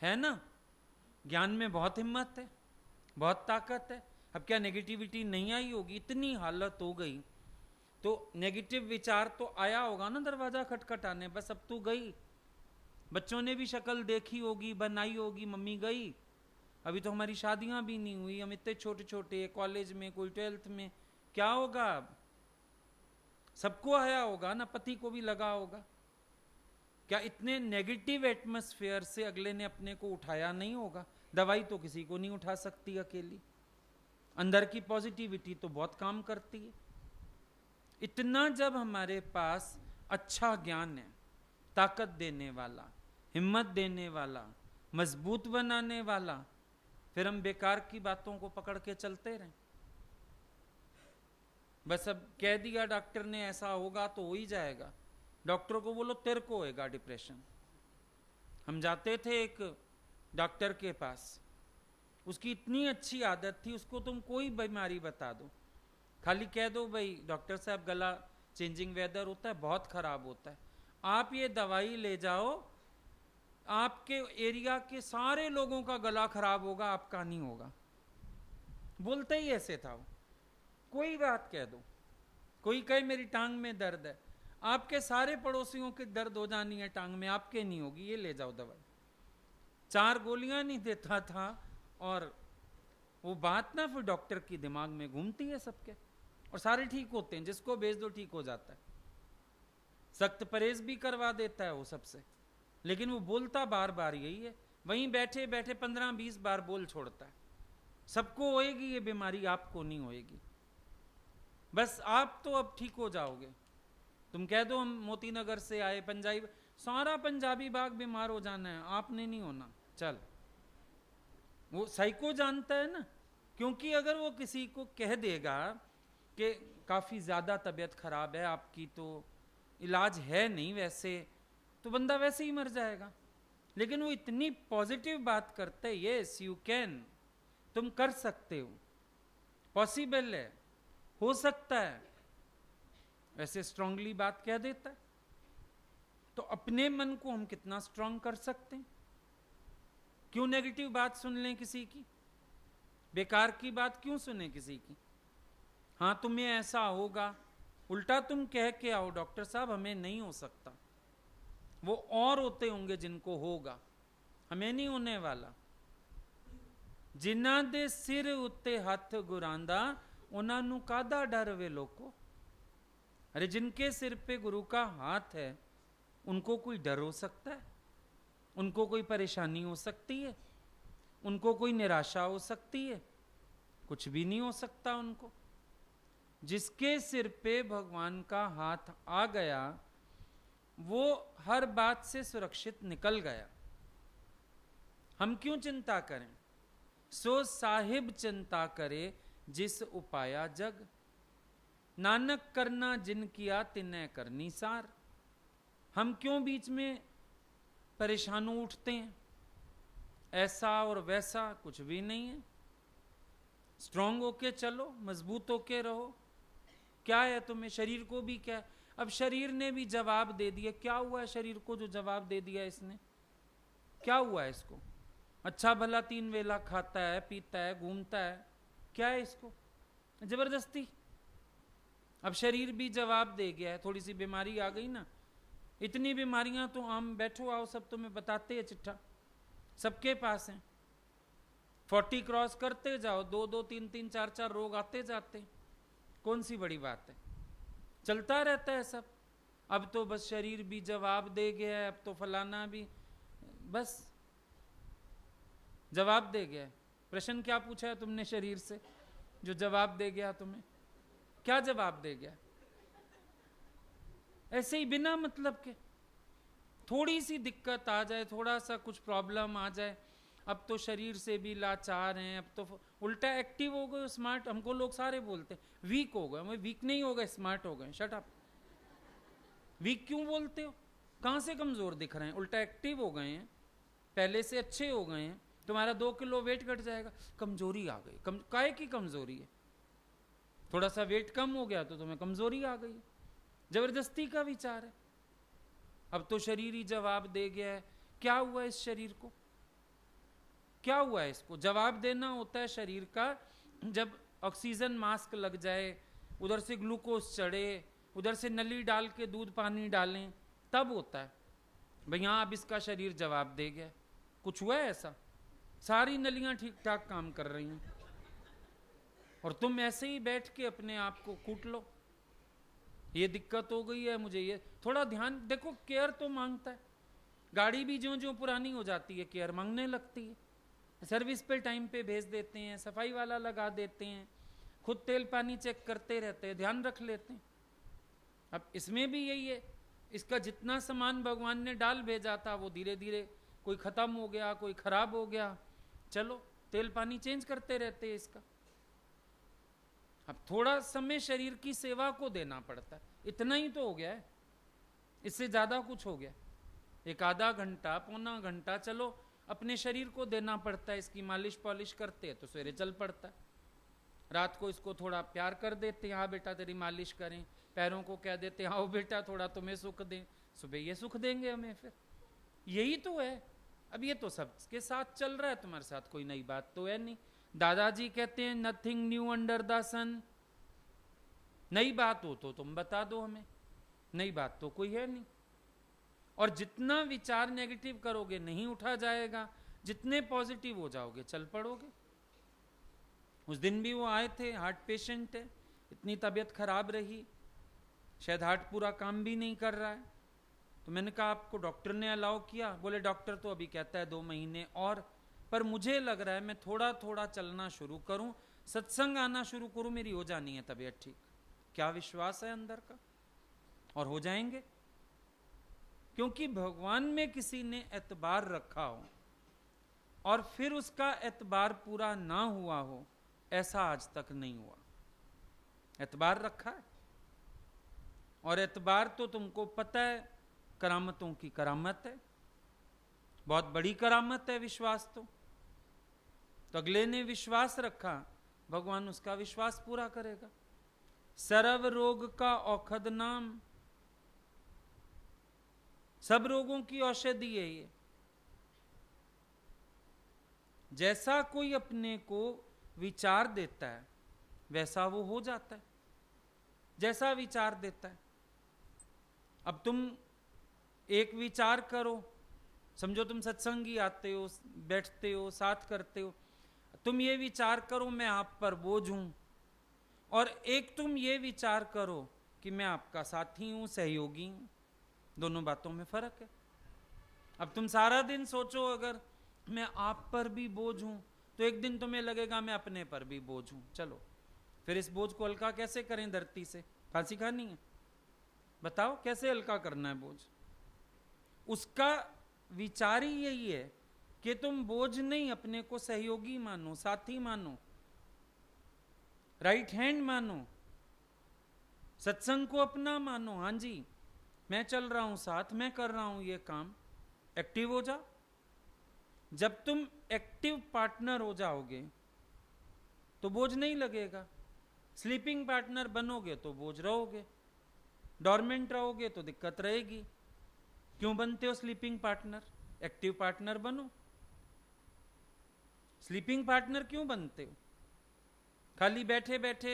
है ना, ज्ञान में बहुत हिम्मत है, बहुत ताकत है। अब क्या नेगेटिविटी नहीं आई होगी, इतनी हालत हो गई तो नेगेटिव विचार तो आया होगा ना दरवाजा खटखटाने, बस अब तू गई। बच्चों ने भी शक्ल देखी होगी, बनाई होगी, मम्मी गई। अभी तो हमारी शादियां भी नहीं हुई, हम इतने छोटे छोटे, कॉलेज में, कोई 12th में, क्या होगा अब? सबको आया होगा ना, पति को भी लगा होगा। क्या इतने नेगेटिव एटमॉस्फेयर से अगले ने अपने को उठाया नहीं होगा? दवाई तो किसी को नहीं उठा सकती अकेली, अंदर की पॉजिटिविटी तो बहुत काम करती है। इतना जब हमारे पास अच्छा ज्ञान है, ताकत देने वाला, हिम्मत देने वाला, मजबूत बनाने वाला, फिर हम बेकार की बातों को पकड़ के चलते रहें। बस अब कह दिया डॉक्टर ने ऐसा होगा तो हो ही जाएगा, डॉक्टर को बोलो तेरे को होएगा डिप्रेशन। हम जाते थे एक डॉक्टर के पास, उसकी इतनी अच्छी आदत थी, उसको तुम कोई बीमारी बता दो, खाली कह दो भाई डॉक्टर साहब गला चेंजिंग वेदर होता है, बहुत खराब होता है, आप ये दवाई ले जाओ, आपके एरिया के सारे लोगों का गला खराब होगा, आपका नहीं होगा। बोलते ही ऐसे था वो, कोई बात कह दो, कोई कहे मेरी टांग में दर्द है, आपके सारे पड़ोसियों के दर्द हो जानी है टांग में, आपके नहीं होगी, ये ले जाओ दवाई। 4 गोलियां नहीं देता था, और वो बात ना फिर डॉक्टर की दिमाग में घूमती है सबके, और सारे ठीक होते हैं, जिसको भेज दो ठीक हो जाता है। सख्त परहेज भी करवा देता है वो सबसे, लेकिन वो बोलता बार बार यही है, वहीं बैठे बैठे 15-20 बार बोल छोड़ता है, सबको होएगी ये बीमारी, आपको नहीं होएगी, बस आप तो अब ठीक हो जाओगे। तुम कह दो हम मोती नगर से आए, पंजाबी, सारा पंजाबी बाग बीमार हो जाना है, आपने नहीं होना, चल। वो साइको जानता है ना, क्योंकि अगर वो किसी को कह देगा कि काफी ज्यादा तबीयत खराब है आपकी, तो इलाज है नहीं वैसे, तो बंदा वैसे ही मर जाएगा। लेकिन वो इतनी पॉजिटिव बात करते हैं, यस यू कैन, तुम कर सकते हो, पॉसिबल है, हो सकता है, वैसे स्ट्रांगली बात कह देता है। तो अपने मन को हम कितना स्ट्रांग कर सकते हैं? क्यों नेगेटिव बात सुन लें किसी की, बेकार की बात क्यों सुने किसी की? हाँ तुम्हें ऐसा होगा, उल्टा तुम कह के आओ डॉक्टर साहब हमें नहीं हो सकता, वो और होते होंगे जिनको होगा, हमें नहीं होने वाला। जिन्हां दे सिर उत्ते हथ गुरांदा, उन्हां नू कादा डर वे लोको। अरे जिनके सिर पे गुरु का हाथ है, उनको कोई डर हो सकता है? उनको कोई परेशानी हो सकती है? उनको कोई निराशा हो सकती है? कुछ भी नहीं हो सकता उनको। जिसके सिर पे भगवान का हाथ आ गया, वो हर बात से सुरक्षित निकल गया। हम क्यों चिंता करें? सो साहिब चिंता करे जिस उपाया जग, नानक करना जिन किया तिन्ने करनी सार। हम क्यों बीच में परेशान उठते हैं? ऐसा और वैसा कुछ भी नहीं है। स्ट्रांग होके चलो, मजबूत होके रहो। क्या है तुम्हें, शरीर को भी क्या है? अब शरीर ने भी जवाब दे दिया। क्या हुआ है शरीर को जो जवाब दे दिया इसने? क्या हुआ है इसको? अच्छा भला 3 वेला खाता है, पीता है, घूमता है, क्या है इसको? जबरदस्ती। अब शरीर भी जवाब दे गया है। थोड़ी सी बीमारी आ गई ना, इतनी बीमारियां तो आम, बैठो आओ सब तुम्हें बताते हैं चिट्ठा, सबके पास है। 40 क्रॉस करते जाओ, 2-2, 3-3, 4-4 रोग आते जाते। कौन सी बड़ी बात है, चलता रहता है सब। अब तो बस शरीर भी जवाब दे गया है, अब तो फलाना भी बस जवाब दे गया है। प्रश्न क्या पूछा है तुमने शरीर से जो जवाब दे गया तुम्हें? क्या जवाब दे गया? ऐसे ही बिना मतलब के थोड़ी सी दिक्कत आ जाए, थोड़ा सा कुछ प्रॉब्लम आ जाए, अब तो शरीर से भी लाचार हैं, अब तो उल्टा एक्टिव हो गए, स्मार्ट। हमको लोग सारे बोलते हैं वीक हो गए। हमें वीक नहीं हो गए, स्मार्ट हो गए। Shut up. वीक क्यों बोलते हो? कहां से कमजोर दिख रहे हैं? उल्टा एक्टिव हो गए हैं, पहले से अच्छे हो गए हैं। तुम्हारा 2 किलो वेट घट जाएगा, कमजोरी आ गई। काहे की कमजोरी है? थोड़ा सा वेट कम हो गया तो तुम्हें कमजोरी आ गई। जबरदस्ती का विचार है। अब तो शरीर ही जवाब दे गया है। क्या हुआ इस शरीर को? क्या हुआ है इसको? जवाब देना होता है शरीर का जब ऑक्सीजन मास्क लग जाए, उधर से ग्लूकोज चढ़े, उधर से नली डाल के दूध पानी डालें, तब होता है भाई हाँ अब इसका शरीर जवाब दे गया। कुछ हुआ है ऐसा? सारी नलियां ठीक ठाक काम कर रही हैं और तुम ऐसे ही बैठ के अपने आप को कूट लो। ये दिक्कत हो गई है मुझे, ये थोड़ा ध्यान देखो। केयर तो मांगता है। गाड़ी भी ज्यों ज्यों पुरानी हो जाती है केयर मांगने लगती है। सर्विस पे टाइम पे भेज देते हैं, सफाई वाला लगा देते हैं, खुद तेल पानी चेक करते रहते हैं, ध्यान रख लेते हैं। अब इसमें भी यही है, इसका जितना सामान भगवान ने डाल भेजा था वो धीरे धीरे कोई खत्म हो गया, कोई खराब हो गया, चलो तेल पानी चेंज करते रहते हैं इसका। अब थोड़ा समय शरीर की सेवा को देना पड़ता है, इतना ही तो हो गया है, इससे ज्यादा कुछ हो गया? एक आधा घंटा, पौना घंटा चलो अपने शरीर को देना पड़ता है। इसकी मालिश पॉलिश करते हैं तो सवेरे चल पड़ता है। रात को इसको थोड़ा प्यार कर देते हैं, हाँ बेटा तेरी मालिश करें। पैरों को कह देते हैं आओ बेटा थोड़ा तुम्हें सुख दें, सुबह ये सुख देंगे हमें। फिर यही तो है। अब ये तो सबके साथ चल रहा है, तुम्हारे साथ कोई नई बात तो है नहीं। दादाजी कहते हैं नथिंग न्यू अंडर द सन। नई बात हो तो तुम बता दो हमें, नई बात तो कोई है नहीं। और जितना विचार नेगेटिव करोगे नहीं उठा जाएगा, जितने पॉजिटिव हो जाओगे चल पड़ोगे। उस दिन भी वो आए थे, हार्ट पेशेंट है, इतनी तबीयत खराब रही, शायद हार्ट पूरा काम भी नहीं कर रहा है। तो मैंने कहा आपको डॉक्टर ने अलाउ किया? बोले डॉक्टर तो अभी कहता है 2 महीने और, पर मुझे लग रहा है मैं थोड़ा थोड़ा चलना शुरू करूं, सत्संग आना शुरू करूं, मेरी हो जानी है तबीयत ठीक। क्या विश्वास है अंदर का? और हो जाएंगे, क्योंकि भगवान में किसी ने एतबार रखा हो और फिर उसका एतबार पूरा ना हुआ हो, ऐसा आज तक नहीं हुआ। एतबार रखा है, और एतबार तो तुमको पता है करामतों की करामत है, बहुत बड़ी करामत है विश्वास तो अगले ने विश्वास रखा, भगवान उसका विश्वास पूरा करेगा। सर्व रोग का औषध नाम, सब रोगों की औषधि है ये। जैसा कोई अपने को विचार देता है वैसा वो हो जाता है, जैसा विचार देता है। अब तुम एक विचार करो, समझो तुम सत्संगी आते हो, बैठते हो, साथ करते हो, तुम ये विचार करो मैं आप पर बोझ हूं, और एक तुम ये विचार करो कि मैं आपका साथी हूं, सहयोगी हूं। दोनों बातों में फर्क है। अब तुम सारा दिन सोचो अगर मैं आप पर भी बोझ हूं, तो एक दिन तुम्हें लगेगा मैं अपने पर भी बोझ हूं। चलो फिर इस बोझ को हल्का कैसे करें? धरती से फांसी खानी है? बताओ कैसे हल्का करना है बोझ? उसका विचार ही यही है कि तुम बोझ नहीं, अपने को सहयोगी मानो, साथी मानो, राइट हैंड मानो, सत्संग को अपना मानो। हाँ जी मैं चल रहा हूं साथ, मैं कर रहा हूं ये काम, एक्टिव हो जाओ। जब तुम एक्टिव पार्टनर हो जाओगे तो बोझ नहीं लगेगा। स्लीपिंग पार्टनर बनोगे तो बोझ रहोगे, डॉर्मेंट रहोगे तो दिक्कत रहेगी। क्यों बनते हो स्लीपिंग पार्टनर? एक्टिव पार्टनर बनो। स्लीपिंग पार्टनर क्यों बनते हो? खाली बैठे बैठे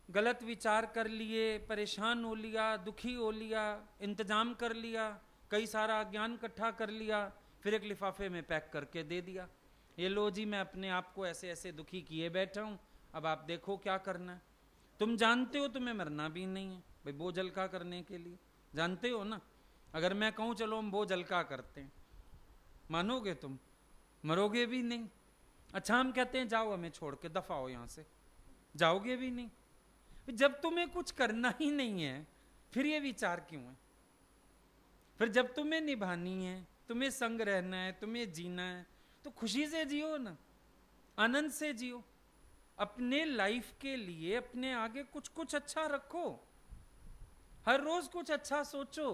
गलत विचार कर लिए, परेशान हो लिया, दुखी हो लिया, इंतजाम कर लिया, कई सारा ज्ञान इकट्ठा कर लिया, फिर एक लिफाफे में पैक करके दे दिया, ये लो जी मैं अपने आप को ऐसे ऐसे दुखी किए बैठा हूं, अब आप देखो क्या करना है। तुम जानते हो तुम्हें मरना भी नहीं है भाई बोझ हल्का करने के लिए, जानते हो ना। अगर मैं कहूं चलो हम बोझ हल्का करते हैं, मानोगे तुम? मरोगे भी नहीं। अच्छा हम कहते हैं जाओ हमें छोड़ के दफा हो यहां से, जाओगे भी नहीं। जब तुम्हें कुछ करना ही नहीं है फिर ये विचार क्यों है? फिर जब तुम्हें निभानी है, तुम्हें संग रहना है, तुम्हें जीना है, तो खुशी से जियो ना, आनंद से जियो। अपने लाइफ के लिए अपने आगे कुछ कुछ अच्छा रखो, हर रोज कुछ अच्छा सोचो,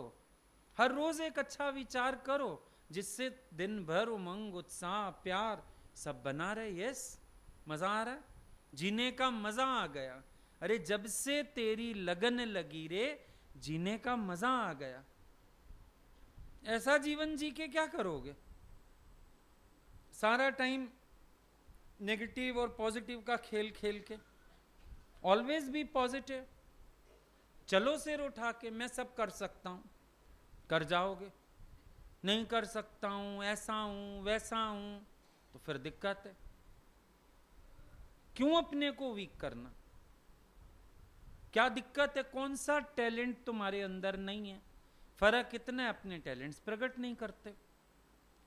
हर रोज एक अच्छा विचार करो जिससे दिन भर उमंग उत्साह प्यार सब बना रहे। यस, मजा आ रहा है, जीने का मजा आ गया। अरे जब से तेरी लगन लगी रे, जीने का मजा आ गया। ऐसा जीवन जी के क्या करोगे? सारा टाइम नेगेटिव और पॉजिटिव का खेल खेल के। Always be positive. चलो सिर उठा के मैं सब कर सकता हूं, कर जाओगे। नहीं कर सकता हूं, ऐसा हूं वैसा हूं, तो फिर दिक्कत है। क्यों अपने को वीक करना? क्या दिक्कत है? कौन सा टैलेंट तुम्हारे अंदर नहीं है? फर्क इतना है अपने टैलेंट्स प्रकट नहीं करते।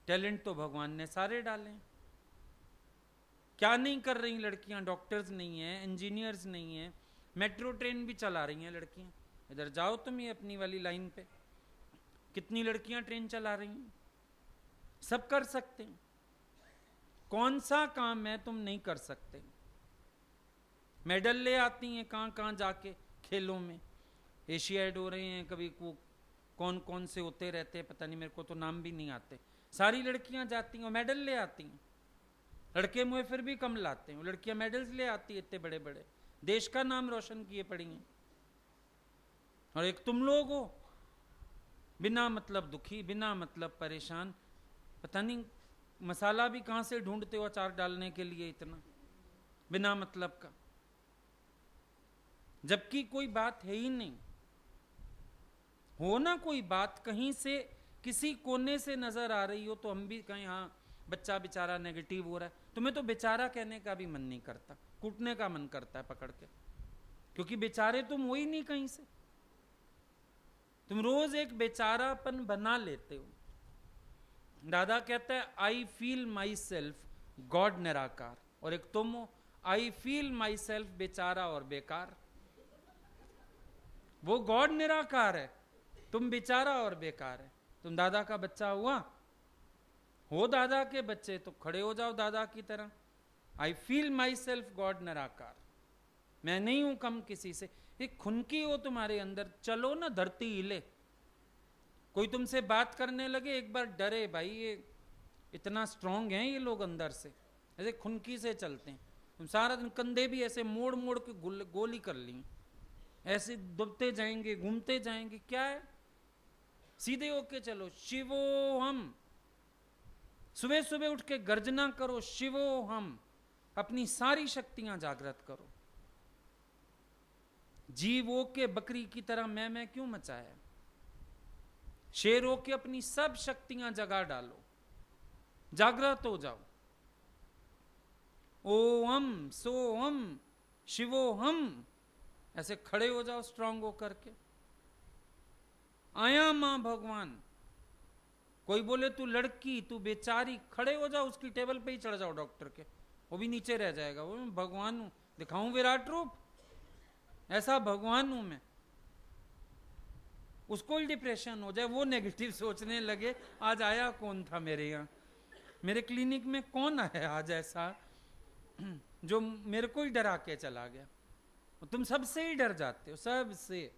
टैलेंट तो भगवान ने सारे डाले हैं। क्या नहीं कर रही लड़कियां? डॉक्टर्स नहीं है, इंजीनियर्स नहीं है, मेट्रो ट्रेन भी चला रही हैं लड़कियां। इधर जाओ तुम ये अपनी वाली लाइन पे, कितनी लड़कियां ट्रेन चला रही हैं। सब कर सकते हैं। कौन सा काम है तुम नहीं कर सकते? मेडल ले आती हैं कहां कहां जाके खेलों में, एशियाड हो रहे हैं, कभी कौन कौन से होते रहते हैं, पता नहीं, मेरे को तो नाम भी नहीं आते। सारी लड़कियां जाती हैं और मेडल ले आती हैं। लड़के मुझे फिर भी कम लाते हैं, लड़कियां मेडल्स ले आती है इतने बड़े बड़े, देश का नाम रोशन किए पड़ी हैं। और एक तुम लोग हो बिना मतलब दुखी, बिना मतलब परेशान, पता नहीं मसाला भी कहां से ढूंढते हो अचार डालने के लिए इतना बिना मतलब का, जबकि कोई बात है ही नहीं। हो ना कोई बात कहीं से किसी कोने से नजर आ रही हो तो हम भी कहें हाँ बच्चा बेचारा नेगेटिव हो रहा है। तुम्हें तो बेचारा कहने का भी मन नहीं करता, कूटने का मन करता है पकड़ के, क्योंकि बेचारे तुम हो ही नहीं कहीं से। तुम रोज एक बेचारापन बना लेते हो। दादा कहता है I feel my self God निराकार, और एक तुम हो आई फील माई सेल्फ बेचारा और बेकार। वो गॉड निराकार है, तुम बेचारा और बेकार है। तुम दादा का बच्चा हुआ, हो दादा के बच्चे तो खड़े हो जाओ दादा की तरह। I feel my self God निराकार, मैं नहीं हूं कम किसी से। एक खुनकी हो तुम्हारे अंदर, चलो ना धरती हिले। कोई तुमसे बात करने लगे एक बार डरे, भाई ये इतना स्ट्रांग है ये लोग अंदर से, ऐसे खुनकी से चलते हैं। तुम सारा दिन कंधे भी ऐसे मोड़ मोड़ के गोली कर ली, ऐसे दबते जाएंगे घूमते जाएंगे। क्या है, सीधे होके चलो। शिवो हम, सुबह सुबह उठ के गर्जना करो शिवो हम, अपनी सारी शक्तियां जागृत करो। जीवो के बकरी की तरह मैं क्यों मचाया? शेर हो के अपनी सब शक्तियां जगा डालो, जागृत हो जाओ। ओम सोम शिवो हम, ऐसे खड़े हो जाओ स्ट्रांग हो करके। आया मां भगवान। कोई बोले तू लड़की, तू बेचारी, खड़े हो जाओ, उसकी टेबल पे ही चढ़ जाओ डॉक्टर के, वो भी नीचे रह जाएगा। वो मैं भगवान हूं, दिखाऊं विराट रूप, ऐसा भगवान हूं मैं। उसको ही डिप्रेशन हो जाए, वो नेगेटिव सोचने लगे आज आया कौन था मेरे यहाँ, मेरे क्लिनिक में कौन आया आज ऐसा जो मेरे को ही डरा के चला गया। तुम सबसे ही डर जाते हो, सबसे,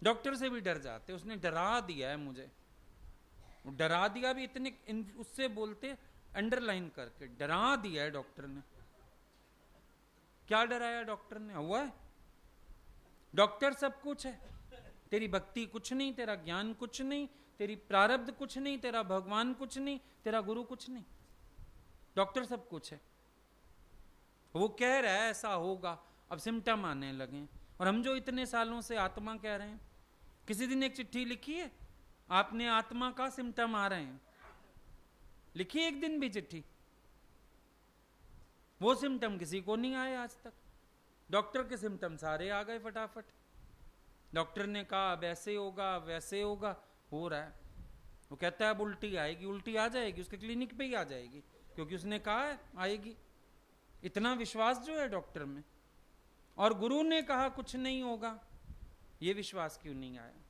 डॉक्टर से भी डर जाते हो। उसने डरा दिया है मुझे, डरा दिया भी इतने उससे बोलते अंडरलाइन करके, डरा दिया है डॉक्टर ने। क्या डराया डॉक्टर ने? हुआ है। डॉक्टर सब कुछ है, तेरी भक्ति कुछ नहीं, तेरा ज्ञान कुछ नहीं, तेरी प्रारब्ध कुछ नहीं, तेरा भगवान कुछ नहीं, तेरा गुरु कुछ नहीं। डॉक्टर सब कुछ है। वो कह रहा है ऐसा होगा, अब सिम्टम आने लगे। और हम जो इतने सालों से आत्मा कह रहे हैं, किसी दिन एक चिट्ठी लिखी है आपने आत्मा का सिम्टम आ रहे हैं? लिखी एक दिन भी चिट्ठी? वो सिम्टम किसी को नहीं आए आज तक। डॉक्टर के सिम्टम सारे आ गए फटाफट। डॉक्टर ने कहा अब ऐसे होगा, वैसे होगा, हो रहा है। वो कहता है अब उल्टी आएगी, उल्टी आ जाएगी, उसके क्लिनिक पे ही आ जाएगी, क्योंकि उसने कहा है आएगी। इतना विश्वास जो है डॉक्टर में। और गुरु ने कहा कुछ नहीं होगा, ये विश्वास क्यों नहीं आया?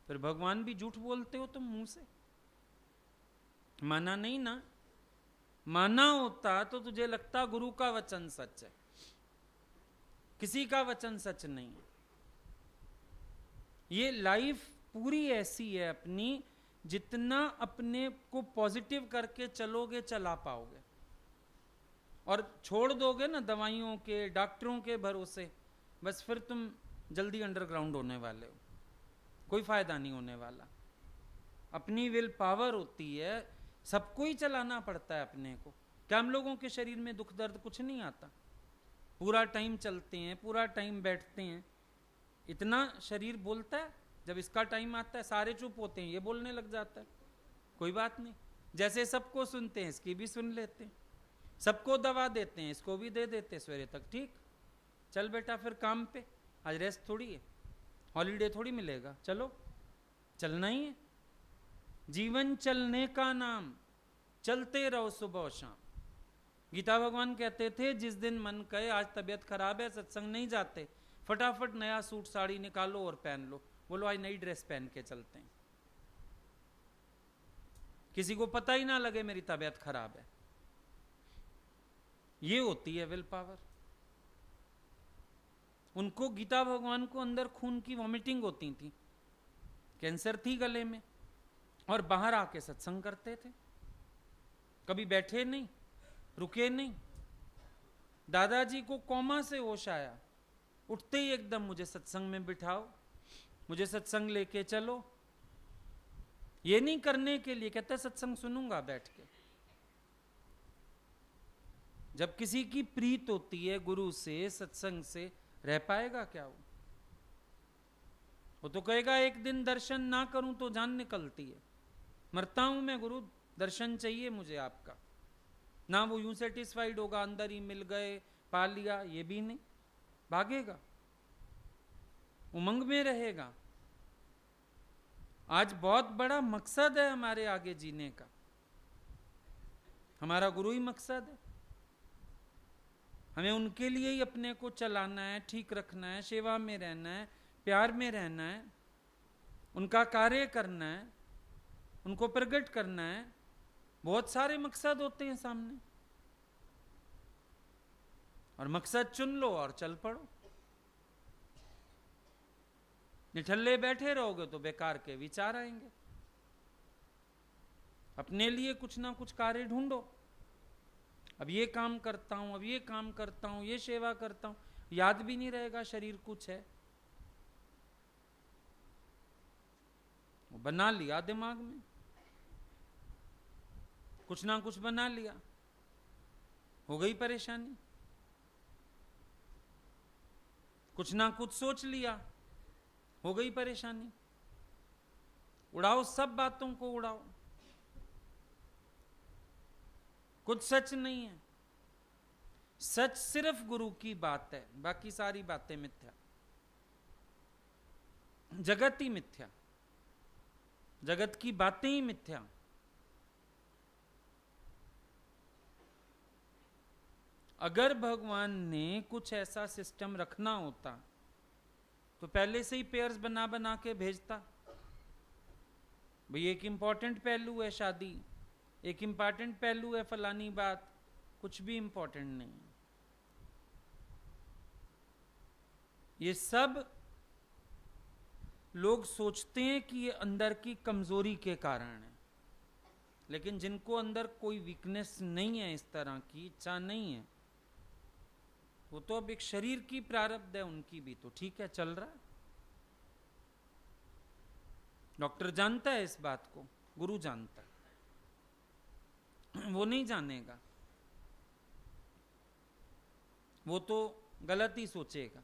फिर भगवान भी झूठ बोलते हो तुम मुंह से। माना नहीं ना? माना होता तो तुझे लगता गुरु का वचन सच है, किसी का वचन सच नहीं है। ये लाइफ पूरी ऐसी है अपनी, जितना अपने को पॉजिटिव करके चलोगे चला पाओगे, और छोड़ दोगे ना दवाइयों के, डॉक्टरों के भरोसे, बस फिर तुम जल्दी अंडरग्राउंड होने वाले हो, कोई फायदा नहीं होने वाला। अपनी विल पावर होती है, सबको ही चलाना पड़ता है अपने को। क्या हम लोगों के शरीर में दुख दर्द कुछ नहीं आता? पूरा टाइम चलते हैं, पूरा टाइम बैठते हैं, इतना शरीर बोलता है। जब इसका टाइम आता है सारे चुप होते हैं, ये बोलने लग जाता है, कोई बात नहीं। जैसे सबको सुनते हैं इसकी भी सुन लेते हैं, सबको दवा देते हैं इसको भी दे देते हैं, सवेरे तक ठीक, चल बेटा फिर काम पे, आज रेस्ट थोड़ी है, हॉलीडे थोड़ी मिलेगा, चलो चलना ही है। जीवन चलने का नाम, चलते रहो सुबह शाम। गीता भगवान कहते थे जिस दिन मन कहे आज तबीयत खराब है, सत्संग नहीं जाते, फटाफट नया सूट साड़ी निकालो और पहन लो, बोलो आज नई ड्रेस पहन के चलते हैं, किसी को पता ही ना लगे मेरी तबीयत खराब है। ये होती है विल पावर। उनको, गीता भगवान को अंदर खून की वॉमिटिंग होती थी, कैंसर थी गले में, और बाहर आके सत्संग करते थे, कभी बैठे नहीं, रुके नहीं। दादाजी को कोमा से होश आया, उठते ही एकदम मुझे सत्संग में बिठाओ, मुझे सत्संग लेके चलो। ये नहीं करने के लिए कहते सत्संग सुनूंगा बैठ के। जब किसी की प्रीत होती है गुरु से, सत्संग से, रह पाएगा क्या वो तो कहेगा एक दिन दर्शन ना करूं तो जान निकलती है, मरता हूं मैं गुरु, दर्शन चाहिए मुझे आपका। ना वो यूं सेटिस्फाइड होगा अंदर ही मिल गए पा लिया, ये भी नहीं, भागेगा, उमंग में रहेगा। आज बहुत बड़ा मकसद है हमारे आगे जीने का, हमारा गुरु ही मकसद है। हमें उनके लिए ही अपने को चलाना है, ठीक रखना है, सेवा में रहना है, प्यार में रहना है, उनका कार्य करना है, उनको प्रकट करना है। बहुत सारे मकसद होते हैं सामने, और मकसद चुन लो और चल पड़ो। निठल्ले बैठे रहोगे तो बेकार के विचार आएंगे। अपने लिए कुछ ना कुछ कार्य ढूंढो, अब ये काम करता हूं, अब ये काम करता हूं, ये सेवा करता हूं, याद भी नहीं रहेगा शरीर कुछ है, वो बना लिया दिमाग में, कुछ ना कुछ बना लिया, हो गई परेशानी। कुछ ना कुछ सोच लिया, हो गई परेशानी। उड़ाओ सब बातों को, उड़ाओ, कुछ सच नहीं है। सच सिर्फ गुरु की बात है, बाकी सारी बातें मिथ्या, जगत ही मिथ्या, जगत की बातें ही मिथ्या। अगर भगवान ने कुछ ऐसा सिस्टम रखना होता तो पहले से ही पेयर्स बना बना के भेजता। भाई एक इंपॉर्टेंट पहलू है शादी, एक इंपॉर्टेंट पहलू है फलानी बात, कुछ भी इंपॉर्टेंट नहीं। ये सब लोग सोचते हैं कि ये अंदर की कमजोरी के कारण है, लेकिन जिनको अंदर कोई वीकनेस नहीं है, इस तरह की इच्छा नहीं है, वो तो अब एक शरीर की प्रारब्ध है उनकी भी, तो ठीक है, चल रहा है। डॉक्टर जानता है इस बात को, गुरु जानता है, वो नहीं जानेगा, वो तो गलत ही सोचेगा।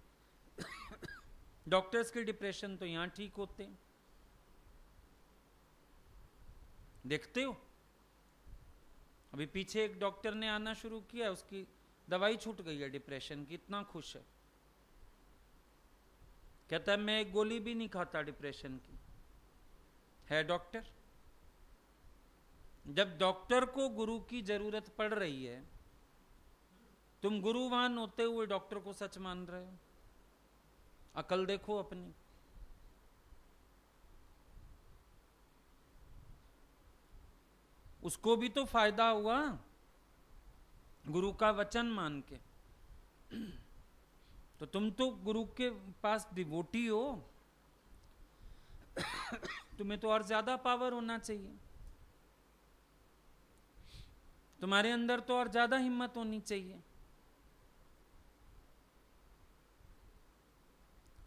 डॉक्टर्स के डिप्रेशन तो यहां ठीक होते हैं, देखते हो। अभी पीछे एक डॉक्टर ने आना शुरू किया, उसकी दवाई छूट गई है डिप्रेशन की, इतना खुश है। कहता है मैं एक गोली भी नहीं खाता डिप्रेशन की। है डॉक्टर। जब डॉक्टर को गुरु की जरूरत पड़ रही है, तुम गुरुवान होते हुए डॉक्टर को सच मान रहे हो। अकल देखो अपनी। उसको भी तो फायदा हुआ गुरु का वचन मान के। तो तुम तो गुरु के पास डिवोटी हो, तुम्हें तो और ज्यादा पावर होना चाहिए, तुम्हारे अंदर तो और ज्यादा हिम्मत होनी चाहिए।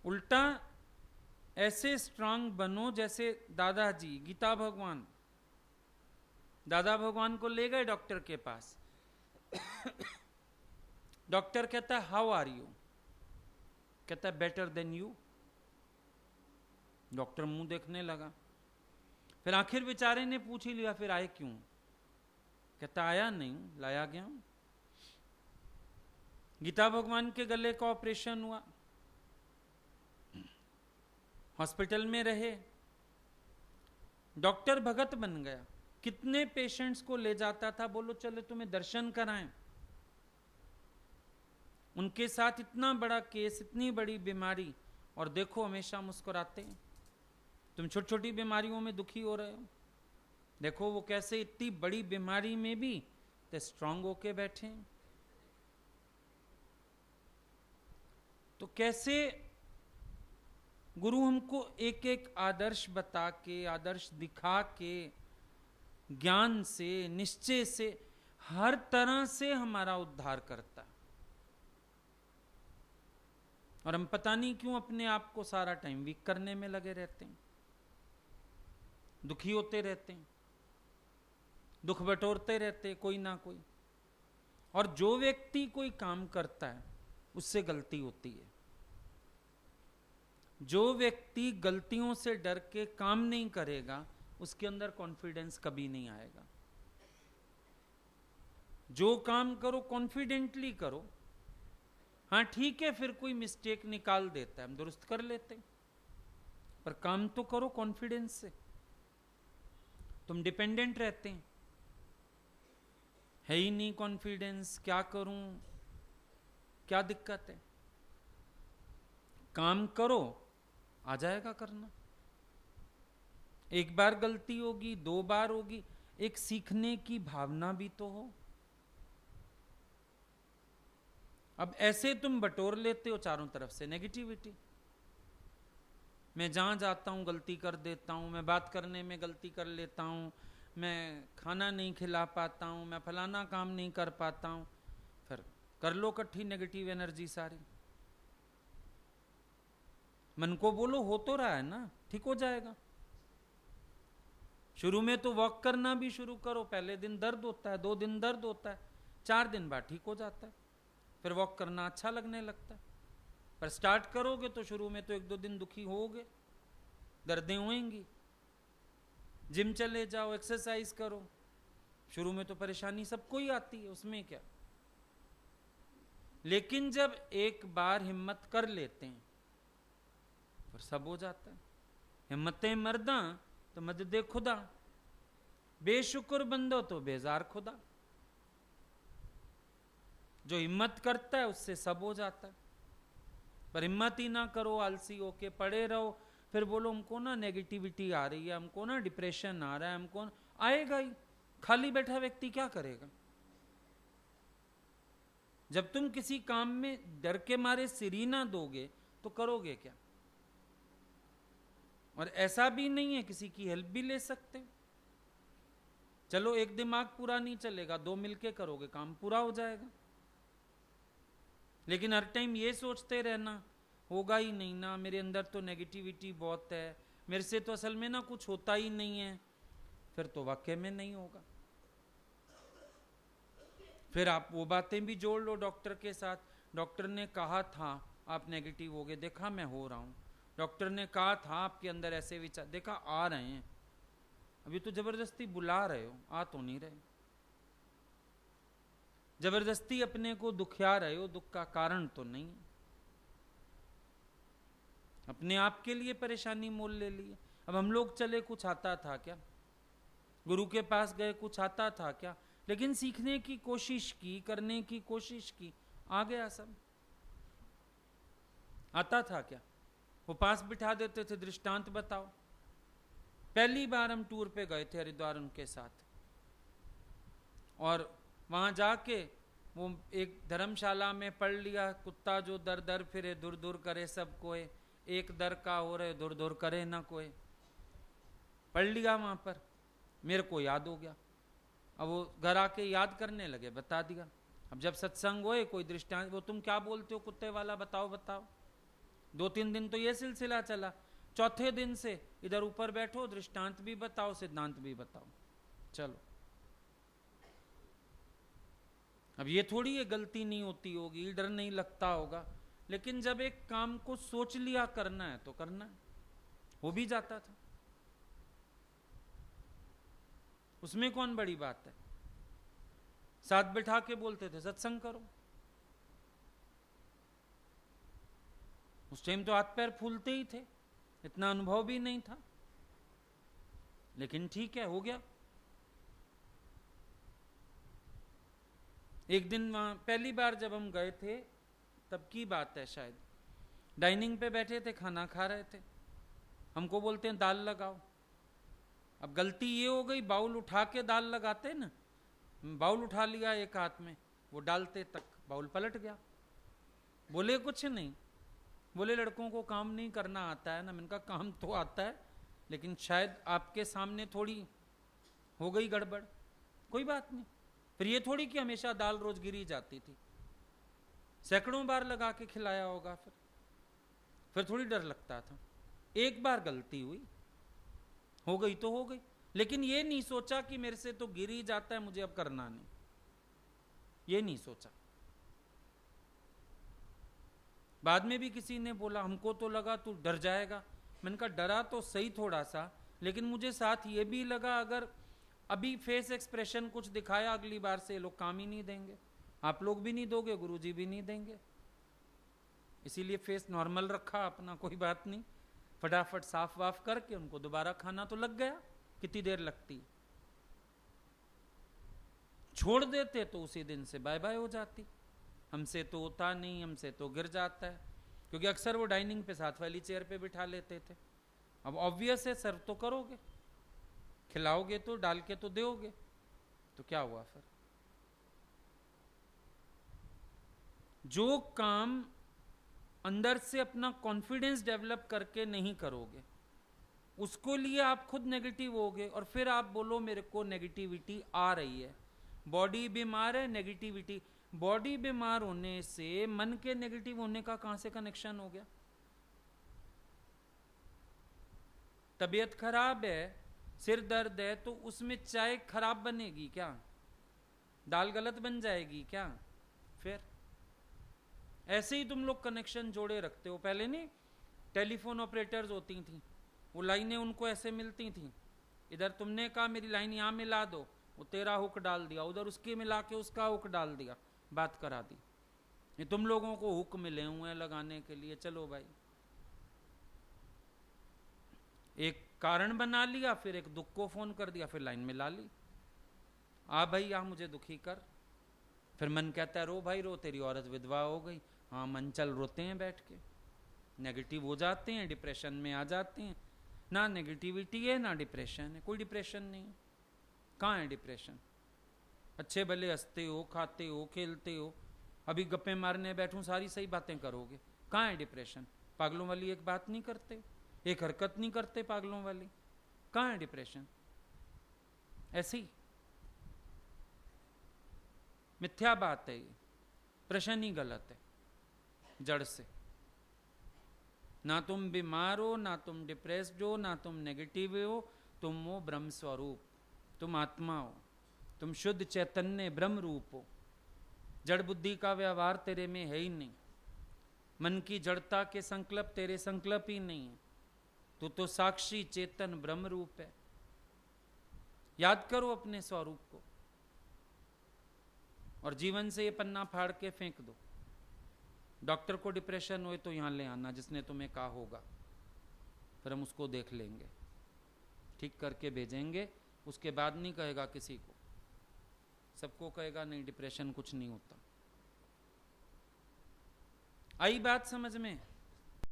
उल्टा ऐसे स्ट्रांग बनो जैसे दादाजी, गीता भगवान। दादा भगवान को ले गए डॉक्टर के पास। डॉक्टर कहता है हाउ आर यू, कहता है बेटर देन यू। डॉक्टर मुंह देखने लगा। फिर आखिर बेचारे ने पूछ ही लिया फिर आए क्यों, कहता आया नहीं, लाया गया हूं। गीता भगवान के गले का ऑपरेशन हुआ, हॉस्पिटल में रहे, डॉक्टर भगत बन गया। कितने पेशेंट्स को ले जाता था, बोलो चलो तुम्हें दर्शन कराएं। उनके साथ इतना बड़ा केस, इतनी बड़ी बीमारी, और देखो हमेशा मुस्कुराते हैं। तुम छोटी छोटी बीमारियों में दुखी हो रहे हो, देखो वो कैसे इतनी बड़ी बीमारी में भी तो स्ट्रांग होके बैठे हैं। तो कैसे गुरु हमको एक एक आदर्श बता के, आदर्श दिखा के, ज्ञान से, निश्चय से, हर तरह से हमारा उद्धार करता है। और हम पता नहीं क्यों अपने आप को सारा टाइम वीक करने में लगे रहते हैं, दुखी होते रहते हैं, दुख बटोरते रहते हैं कोई ना कोई। और जो व्यक्ति कोई काम करता है उससे गलती होती है। जो व्यक्ति गलतियों से डर के काम नहीं करेगा उसके अंदर कॉन्फिडेंस कभी नहीं आएगा। जो काम करो कॉन्फिडेंटली करो। हाँ ठीक है, फिर कोई मिस्टेक निकाल देता है, हम दुरुस्त कर लेते हैं, पर काम तो करो कॉन्फिडेंस से। तुम डिपेंडेंट रहते हैं, है ही नहीं कॉन्फिडेंस, क्या करूं, क्या दिक्कत है। काम करो, आ जाएगा करना। एक बार गलती होगी, 2 बार होगी, एक सीखने की भावना भी तो हो। अब ऐसे तुम बटोर लेते हो चारों तरफ से नेगेटिविटी। मैं जहां जाता हूं गलती कर देता हूं, मैं बात करने में गलती कर लेता हूं, मैं खाना नहीं खिला पाता हूं, मैं फलाना काम नहीं कर पाता हूं। फिर कर लो इकट्ठी नेगेटिव एनर्जी सारी। मन को बोलो हो तो रहा है ना, ठीक हो जाएगा। शुरू में तो वॉक करना भी शुरू करो, पहले दिन दर्द होता है, 2 दिन दर्द होता है, 4 दिन बाद ठीक हो जाता है, फिर वॉक करना अच्छा लगने लगता है। पर स्टार्ट करोगे तो शुरू में तो 1-2 दिन दुखी होगे, दर्दें होंगी। जिम चले जाओ, एक्सरसाइज करो, शुरू में तो परेशानी सबको ही आती है, उसमें क्या। लेकिन जब एक बार हिम्मत कर लेते हैं फिर सब हो जाता है। हिम्मतें मर्दा तो मददे खुदा, बेशुक्र बंदो तो बेजार खुदा। जो हिम्मत करता है उससे सब हो जाता है। पर हिम्मत ही ना करो, आलसी होके पड़े रहो, फिर बोलो हमको ना नेगेटिविटी आ रही है, हमको ना डिप्रेशन आ रहा है, हमको आएगा ही। खाली बैठा व्यक्ति क्या करेगा। जब तुम किसी काम में डर के मारे सिर ही ना दोगे तो करोगे क्या। और ऐसा भी नहीं है, किसी की हेल्प भी ले सकते। चलो एक दिमाग पूरा नहीं चलेगा, 2 मिलके करोगे काम पूरा हो जाएगा। लेकिन हर टाइम ये सोचते रहना होगा ही नहीं ना, मेरे अंदर तो नेगेटिविटी बहुत है, मेरे से तो असल में ना कुछ होता ही नहीं है, फिर तो वाकई में नहीं होगा। फिर आप वो बातें भी जोड़ लो डॉक्टर के साथ, डॉक्टर ने कहा था आप नेगेटिव हो गए, देखा मैं हो रहा हूं, डॉक्टर ने कहा था आपके अंदर ऐसे विचार, देखा आ रहे हैं, अभी तो जबरदस्ती बुला रहे हो, आ तो नहीं रहे, जबरदस्ती अपने को दुखिया रहे हो, दुख का कारण तो नहीं है, अपने आप के लिए परेशानी मोल ले ली। अब हम लोग चले, कुछ आता था क्या, गुरु के पास गए, कुछ आता था क्या, लेकिन सीखने की कोशिश की, करने की कोशिश की, आ गया सब। आता था क्या, वो पास बिठा देते थे, दृष्टांत बताओ। पहली बार हम टूर पे गए थे हरिद्वार उनके साथ, और वहां जाके वो एक धर्मशाला में पढ़ लिया, कुत्ता जो दर दर फिरे दूर दूर करे सब कोई, एक दर का हो रहे दूर दूर करे ना कोई, पढ़ लिया वहां पर, मेरे को याद हो गया। अब वो घर आके याद करने लगे, बता दिया। अब जब सत्संग होए कोई दृष्टांत, वो तुम क्या बोलते हो कुत्ते वाला, बताओ बताओ। 2-3 दिन तो ये सिलसिला चला, चौथे दिन से इधर ऊपर बैठो, दृष्टांत भी बताओ, सिद्धांत भी बताओ। चलो, अब ये थोड़ी ये गलती नहीं होती होगी, डर नहीं लगता होगा, लेकिन जब एक काम को सोच लिया करना है तो करना है, हो भी जाता था, उसमें कौन बड़ी बात है। साथ बैठा के बोलते थे सत्संग करो, उस टाइम तो हाथ पैर फूलते ही थे, इतना अनुभव भी नहीं था, लेकिन ठीक है, हो गया। एक दिन वहां पहली बार जब हम गए थे तब की बात है शायद, डाइनिंग पे बैठे थे, खाना खा रहे थे, हमको बोलते हैं दाल लगाओ। अब गलती ये हो गई, बाउल उठा के दाल लगाते ना, बाउल उठा लिया एक हाथ में, वो डालते तक बाउल पलट गया। बोले कुछ नहीं, बोले लड़कों को काम नहीं करना आता है ना। मैंने कहा काम तो आता है, लेकिन शायद आपके सामने थोड़ी हो गई गड़बड़, कोई बात नहीं। फिर ये थोड़ी कि हमेशा दाल रोज गिरी जाती थी, सैकड़ों बार लगा के खिलाया होगा, फिर थोड़ी डर लगता था। एक बार गलती हुई, हो गई तो हो गई, लेकिन ये नहीं सोचा कि मेरे से तो गिर ही जाता है, मुझे अब करना नहीं, ये नहीं सोचा। बाद में भी किसी ने बोला, हमको तो लगा तू डर जाएगा। मैंने कहा डरा तो सही थोड़ा सा, लेकिन मुझे साथ ये भी लगा अगर अभी फेस एक्सप्रेशन कुछ दिखाया, अगली बार से लोग काम ही नहीं देंगे, आप लोग भी नहीं दोगे, गुरुजी भी नहीं देंगे। इसीलिए फेस नॉर्मल रखा अपना, कोई बात नहीं, फटाफट साफ वाफ करके उनको दोबारा खाना तो लग गया, कितनी देर लगती। छोड़ देते तो उसी दिन से बाय बाय हो जाती, हमसे तो होता नहीं, हमसे तो गिर जाता है, क्योंकि अक्सर वो डाइनिंग पे साथ वाली चेयर पे बिठा लेते थे। अब ऑब्वियस है, सर्व तो करोगे, खिलाओगे तो, डाल के तो दोगे, तो क्या हुआ फिर। जो काम अंदर से अपना कॉन्फिडेंस डेवलप करके नहीं करोगे, उसको लिए आप खुद नेगेटिव होगे, और फिर आप बोलो मेरे को नेगेटिविटी आ रही है। बॉडी बीमार है, नेगेटिविटी, बॉडी बीमार होने से मन के नेगेटिव होने का कहां से कनेक्शन हो गया। तबीयत खराब है, सिर दर्द है, तो उसमें चाय खराब बनेगी क्या, दाल गलत बन जाएगी क्या। फिर ऐसे ही तुम लोग कनेक्शन जोड़े रखते हो। पहले नहीं टेलीफोन ऑपरेटर्स होती थी, वो लाइनें उनको ऐसे मिलती थी, इधर तुमने कहा मेरी लाइन यहां मिला दो, वो तेरा हुक डाल दिया, उधर उसके मिला के उसका हुक डाल दिया, बात करा दी। ये तुम लोगों को हुक मिले हुए हैं लगाने के लिए, चलो भाई, एक कारण बना लिया, फिर एक दुख को फोन कर दिया, फिर लाइन मिला ली, आ भाई आ मुझे दुखी कर। फिर मन कहता है रो भाई रो, तेरी औरत विधवा हो गई, हाँ मन चल, रोते हैं बैठ के, नेगेटिव हो जाते हैं, डिप्रेशन में आ जाते हैं। ना नेगेटिविटी है ना डिप्रेशन है, कोई डिप्रेशन नहीं है। कहाँ है डिप्रेशन, अच्छे भले हंसते हो, खाते हो, खेलते हो, अभी गप्पे मारने बैठूं सारी सही बातें करोगे, कहाँ है डिप्रेशन। पागलों वाली एक बात नहीं करते, एक हरकत नहीं करते पागलों वाली, कहाँ है डिप्रेशन। ऐसे ही मिथ्या बात है ये, प्रश्न ही गलत है। जड़ से। ना तुम बीमार हो, ना तुम डिप्रेस्ड हो, ना तुम नेगेटिव हो, तुम हो ब्रह्म स्वरूप, तुम आत्मा हो, तुम शुद्ध चैतन्य ब्रह्म रूप हो। जड़ बुद्धि का व्यवहार तेरे में है ही नहीं, मन की जड़ता के संकल्प तेरे संकल्प ही नहीं है। तू तो साक्षी चेतन ब्रह्म रूप है। याद करो अपने स्वरूप को और जीवन से ये पन्ना फाड़ के फेंक दो। डॉक्टर को डिप्रेशन हुए तो यहां ले आना, जिसने तुम्हें कहा होगा, फिर हम उसको देख लेंगे, ठीक करके भेजेंगे। उसके बाद नहीं कहेगा किसी को, सबको कहेगा नहीं डिप्रेशन कुछ नहीं होता। आई बात समझ में?